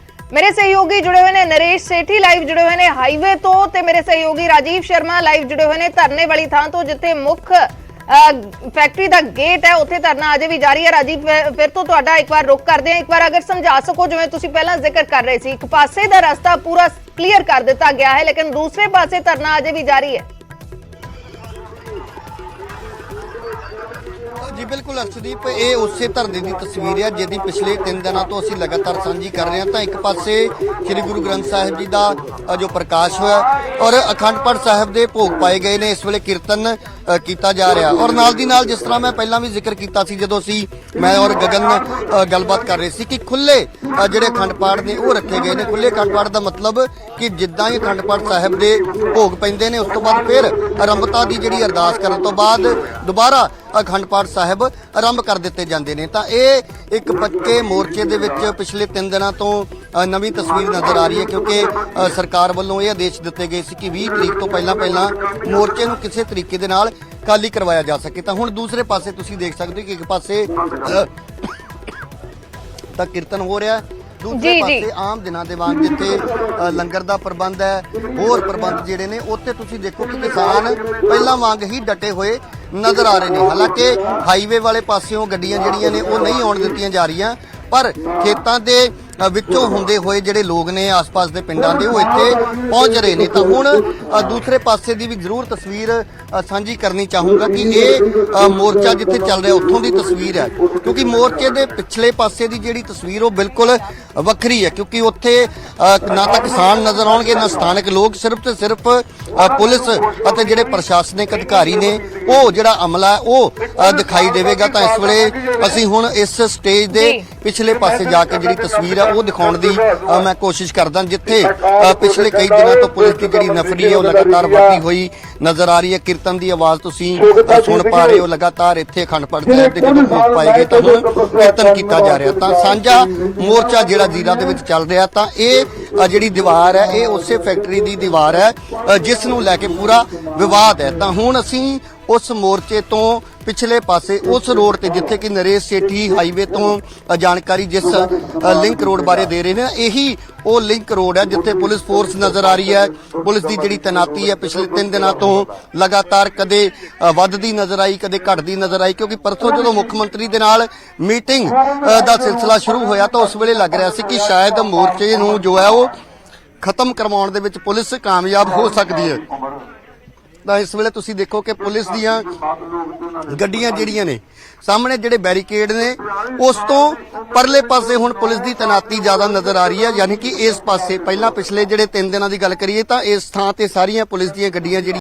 [SPEAKER 4] ਮੇਰੇ ਸਹਿਯੋਗੀ ਜੁੜੇ ਹੋਏ ਨੇ, ਨਰੇਸ਼ ਸੇਠੀ ਲਾਈਵ ਜੁੜੇ ਹੋਏ ਨੇ ਹਾਈਵੇ ਤੋਂ, ਤੇ ਮੇਰੇ ਸਹਿਯੋਗੀ ਰਾਜੀਵ ਸ਼ਰਮਾ ਲਾਈਵ ਜੁੜੇ ਹੋਏ ਨੇ ਧਰਨੇ ਵਾਲੀ ਥਾਂ ਤੋਂ, ਜਿੱਥੇ ਮੁੱਖ ਫੈਕਟਰੀ ਦਾ ਗੇਟ ਹੈ, ਉੱਥੇ ਧਰਨਾ ਅਜੇ ਵੀ ਜਾਰੀ ਹੈ। ਰਾਜੀਵ, ਫਿਰ ਤੋਂ ਤੁਹਾਡਾ ਇੱਕ ਵਾਰ ਰੁਕ ਕਰਦੇ ਹਾਂ। ਇੱਕ ਵਾਰ ਅਗਰ ਸਮਝਾ ਸਕੋ, ਜਿਵੇਂ ਤੁਸੀਂ ਪਹਿਲਾਂ ਜ਼ਿਕਰ ਕਰ ਰਹੇ ਸੀ, ਇੱਕ ਪਾਸੇ ਦਾ ਰਸਤਾ ਪੂਰਾ ਕਲੀਅਰ ਕਰ ਦਿੱਤਾ ਗਿਆ ਹੈ, ਲੇਕਿਨ ਦੂਸਰੇ ਪਾਸੇ ਧਰਨਾ ਅਜੇ ਵੀ ਜਾਰੀ ਹੈ।
[SPEAKER 2] ਜੀ ਬਿਲਕੁਲ ਅਰਸ਼ਦੀਪ, ਇਹ ਉਸੇ ਧਰਨੇ ਦੀ ਤਸਵੀਰ ਹੈ ਜਿਹਦੀ ਪਿਛਲੇ 3 ਦਿਨਾਂ ਤੋਂ ਅਸੀਂ ਲਗਾਤਾਰ ਸਾਂਝੀ ਕਰ ਰਹੇ ਹਾਂ। ਤਾਂ ਇੱਕ ਪਾਸੇ ਸ੍ਰੀ ਗੁਰੂ ਗ੍ਰੰਥ ਸਾਹਿਬ ਜੀ ਦਾ ਜੋ ਪ੍ਰਕਾਸ਼ ਹੋਇਆ ਔਰ ਅਖੰਡ ਪਾਠ ਸਾਹਿਬ ਦੇ ਭੋਗ ਪਾਏ ਗਏ ਨੇ। ਇਸ ਵੇਲੇ ਕੀਰਤਨ ਕੀਤਾ ਜਾ ਰਿਹਾ। ਔਰ ਨਾਲ ਦੀ ਨਾਲ ਜਿਸ ਤਰ੍ਹਾਂ ਮੈਂ ਪਹਿਲਾਂ ਵੀ ਜ਼ਿਕਰ ਕੀਤਾ ਸੀ ਜਦੋਂ ਅਸੀਂ ਮੈਂ ਔਰ ਗਗਨ ਗੱਲਬਾਤ ਕਰ ਰਹੇ ਸੀ ਕਿ ਖੁੱਲੇ ਜਿਹੜੇ ਅਖੰਡ ਪਾਠ ਨੇ ਉਹ ਰੱਖੇ ਗਏ ਨੇ। ਖੁੱਲੇ ਅਖੰਡ ਪਾਠ ਦਾ ਮਤਲਬ ਕਿ ਜਿੱਦਾਂ ਹੀ ਅਖੰਡ ਪਾਠ ਸਾਹਿਬ ਦੇ ਭੋਗ ਪੈਂਦੇ ਨੇ ਉਸ ਤੋਂ ਬਾਅਦ ਫਿਰ ਆਰੰਭਤਾ ਦੀ ਜਿਹੜੀ ਅਰਦਾਸ ਕਰਨ ਤੋਂ ਬਾਅਦ ਦੁਬਾਰਾ ਅਖੰਡ ਪਾਠ ਸਾਹਿਬ ਆਰੰਭ ਕਰ ਦਿੱਤੇ ਜਾਂਦੇ ਨੇ। ਤਾਂ ਇਹ ਇੱਕ ਪੱਕੇ ਮੋਰਚੇ ਦੇ ਵਿੱਚ ਪਿਛਲੇ 3 ਦਿਨਾਂ ਤੋਂ ਨਵੀਂ ਤਸਵੀਰ ਨਜ਼ਰ ਆ ਰਹੀ ਹੈ, ਕਿਉਂਕਿ ਸਰਕਾਰ ਵੱਲੋਂ ਇਹ ਆਦੇਸ਼ ਦਿੱਤੇ ਗਏ ਸੀ ਕਿ 20 ਤਰੀਕ ਤੋਂ ਪਹਿਲਾਂ ਮੋਰਚੇ ਨੂੰ ਕਿਸੇ ਤਰੀਕੇ ਦੇ ਨਾਲ ਖਾਲੀ ਕਰਵਾਇਆ ਜਾ ਸਕੇ। ਤਾਂ ਹੁਣ ਦੂਸਰੇ ਪਾਸੇ ਤੁਸੀਂ ਦੇਖ ਸਕਦੇ ਹੋ ਕਿ ਇੱਕ ਪਾਸੇ ਤਾਂ ਕੀਰਤਨ ਹੋ ਰਿਹਾ, ਦੂਸਰੇ ਪਾਸੇ ਆਮ ਦਿਨਾਂ ਦੇ ਵਾਂਗ ਜਿੱਥੇ ਲੰਗਰ ਦਾ ਪ੍ਰਬੰਧ ਹੈ, ਹੋਰ ਪ੍ਰਬੰਧ ਜਿਹੜੇ ਨੇ ਉੱਥੇ ਤੁਸੀਂ ਦੇਖੋ ਕਿ ਕਿਸਾਨ ਪਹਿਲਾਂ ਵਾਂਗ ਹੀ ਡਟੇ ਹੋਏ ਨਜ਼ਰ ਆ ਰਹੇ ਨੇ। ਹਾਲਾਂਕਿ ਹਾਈਵੇ ਵਾਲੇ ਪਾਸਿਓਂ ਗੱਡੀਆਂ ਜਿਹੜੀਆਂ ਨੇ ਉਹ ਨਹੀਂ ਆਉਣ ਦਿੱਤੀਆਂ ਜਾ ਰਹੀਆਂ, ਪਰ ਖੇਤਾਂ ਦੇ ਵਿੱਚੋਂ ਹੁੰਦੇ ਹੋਏ ਜਿਹੜੇ ਲੋਕ ਨੇ ਆਸ-ਪਾਸ ਦੇ ਪਿੰਡਾਂ ਦੇ ਉਹ ਇੱਥੇ ਪਹੁੰਚ ਰਹੇ ਨੇ। ਤਾਂ ਹੁਣ ਦੂਸਰੇ ਪਾਸੇ ਦੀ ਵੀ ਜ਼ਰੂਰ ਤਸਵੀਰ ਸਾਂਝੀ ਕਰਨੀ ਚਾਹੂੰਗਾ ਕਿ ਇਹ ਮੋਰਚਾ ਜਿੱਥੇ ਚੱਲ ਰਿਹਾ ਉੱਥੋਂ ਦੀ ਤਸਵੀਰ ਹੈ, ਕਿਉਂਕਿ ਮੋਰਚੇ ਦੇ ਪਿਛਲੇ ਪਾਸੇ ਦੀ ਜਿਹੜੀ ਤਸਵੀਰ ਉਹ ਬਿਲਕੁਲ ਵੱਖਰੀ ਹੈ, ਕਿਉਂਕਿ ਉੱਥੇ ਨਾ ਤਾਂ ਕਿਸਾਨ ਨਜ਼ਰ ਆਉਣਗੇ ਨਾ ਸਥਾਨਕ ਲੋਕ, ਸਿਰਫ ਤੇ ਸਿਰਫ ਪੁਲਿਸ ਅਤੇ ਜਿਹੜੇ ਪ੍ਰਸ਼ਾਸਨਿਕ ਅਧਿਕਾਰੀ ਨੇ ਉਹ ਜਿਹੜਾ ਅਮਲਾ ਹੈ ਉਹ ਦਿਖਾਈ ਦੇਵੇਗਾ। ਤਾਂ ਇਸ ਵੇਲੇ ਅਸੀਂ ਹੁਣ ਇਸ ਸਟੇਜ ਦੇ ਪਿਛਲੇ ਪਾਸੇ ਜਾ ਕੇ ਜਿਹੜੀ ਤਸਵੀਰ ਹੈ ਉਹ ਦਿਖਾਉਣ ਦੀ ਮੈਂ ਕੋਸ਼ਿਸ਼ ਕਰਦਾ, ਜਿੱਥੇ ਪਿਛਲੇ ਕਈ ਦਿਨਾਂ ਤੋਂ ਪੁਲਿਸ ਦੀ ਜਿਹੜੀ ਨਫਰੀ ਹੈ ਉਹ ਲਗਾਤਾਰ ਵਧਦੀ ਹੋਈ ਨਜ਼ਰ ਆ ਰਹੀ ਹੈ। ਕੀਰਤਨ ਦੀ ਆਵਾਜ਼ ਤੁਸੀਂ ਸੁਣ ਪਾ ਰਹੇ ਹੋ, ਲਗਾਤਾਰ ਇੱਥੇ ਅਖੰਡ ਪਾਠ ਸਾਹਿਬ ਦੇ ਜਦੋਂ ਪਹੁੰਚ ਪਾਏਗੇ ਤਾਂ ਹੁਣ ਕੀਰਤਨ ਕੀਤਾ ਜਾ ਰਿਹਾ। ਤਾਂ ਸਾਂਝਾ ਮੋਰਚਾ ਜਿਹੜਾ ਜ਼ੀਰਾ ਦੇ ਵਿੱਚ ਚੱਲ ਰਿਹਾ, ਤਾਂ ਇਹ ਜਿਹੜੀ ਦੀਵਾਰ ਹੈ ਇਹ ਉਸੇ ਫੈਕਟਰੀ ਦੀ ਦੀਵਾਰ ਹੈ ਜਿਸ ਨੂੰ ਲੈ ਕੇ ਪੂਰਾ ਵਿਵਾਦ ਹੈ। ਤਾਂ ਹੁਣ ਅਸੀਂ ਉਸ ਮੋਰਚੇ ਤੋਂ ਪਿਛਲੇ ਪਾਸੇ ਉਸ ਰੋਡ ਤੇ ਜਿੱਥੇ ਕਿ ਨਰੇਸ਼ ਸੇਠੀ ਹਾਈਵੇ ਤੋਂ ਜਾਣਕਾਰੀ ਜਿਸ ਲਿੰਕ ਰੋਡ ਬਾਰੇ ਦੇ ਰਹੇ ਨੇ, ਇਹੀ ਉਹ ਲਿੰਕ ਰੋਡ ਹੈ ਜਿੱਥੇ ਪੁਲਿਸ ਫੋਰਸ ਨਜ਼ਰ ਆ ਰਹੀ ਹੈ। ਪੁਲਿਸ ਦੀ ਜਿਹੜੀ ਤੈਨਾਤੀ ਹੈ ਪਿਛਲੇ 3 ਦਿਨਾਂ ਤੋਂ ਲਗਾਤਾਰ ਕਦੇ ਵੱਧਦੀ ਨਜ਼ਰ ਆਈ, ਕਦੇ ਘਟਦੀ ਨਜ਼ਰ ਆਈ, ਕਿਉਂਕਿ ਪਰਸੋਂ ਜਦੋਂ ਮੁੱਖ ਮੰਤਰੀ ਦੇ ਨਾਲ ਮੀਟਿੰਗ ਦਾ ਸਿਲਸਿਲਾ ਸ਼ੁਰੂ ਹੋਇਆ ਤਾਂ ਉਸ ਵੇਲੇ ਲੱਗ ਰਿਹਾ ਸੀ ਕਿ ਸ਼ਾਇਦ ਮੋਰਚੇ ਨੂੰ ਜੋ ਹੈ ਉਹ ਖਤਮ ਕਰਵਾਉਣ ਦੇ ਵਿੱਚ ਪੁਲਿਸ ਕਾਮਯਾਬ ਹੋ ਸਕਦੀ ਹੈ। ਤਾਂ ਇਸ ਵੇਲੇ ਤੁਸੀਂ ਦੇਖੋ ਕਿ ਪੁਲਿਸ ਦੀਆਂ ਗੱਡੀਆਂ ਜਿਹੜੀਆਂ ਨੇ ਸਾਹਮਣੇ ਜਿਹੜੇ ਬੈਰੀਕੇਡ ਨੇ ਉਸ ਤੋਂ ਪਰਲੇ ਪਾਸੇ ਹੁਣ ਪੁਲਿਸ ਦੀ ਤੈਨਾਤੀ ਜ਼ਿਆਦਾ ਨਜ਼ਰ ਆ ਰਹੀ ਹੈ, ਯਾਨੀ ਕਿ ਇਸ ਪਾਸੇ ਪਹਿਲਾਂ ਪਿਛਲੇ ਜਿਹੜੇ 3 ਦਿਨਾਂ ਦੀ ਗੱਲ ਕਰੀਏ ਤਾਂ ਇਸ ਥਾਂ ਤੇ ਸਾਰੀਆਂ ਪੁਲਿਸ ਦੀਆਂ ਗੱਡੀਆਂ ਜਿਹੜੀਆਂ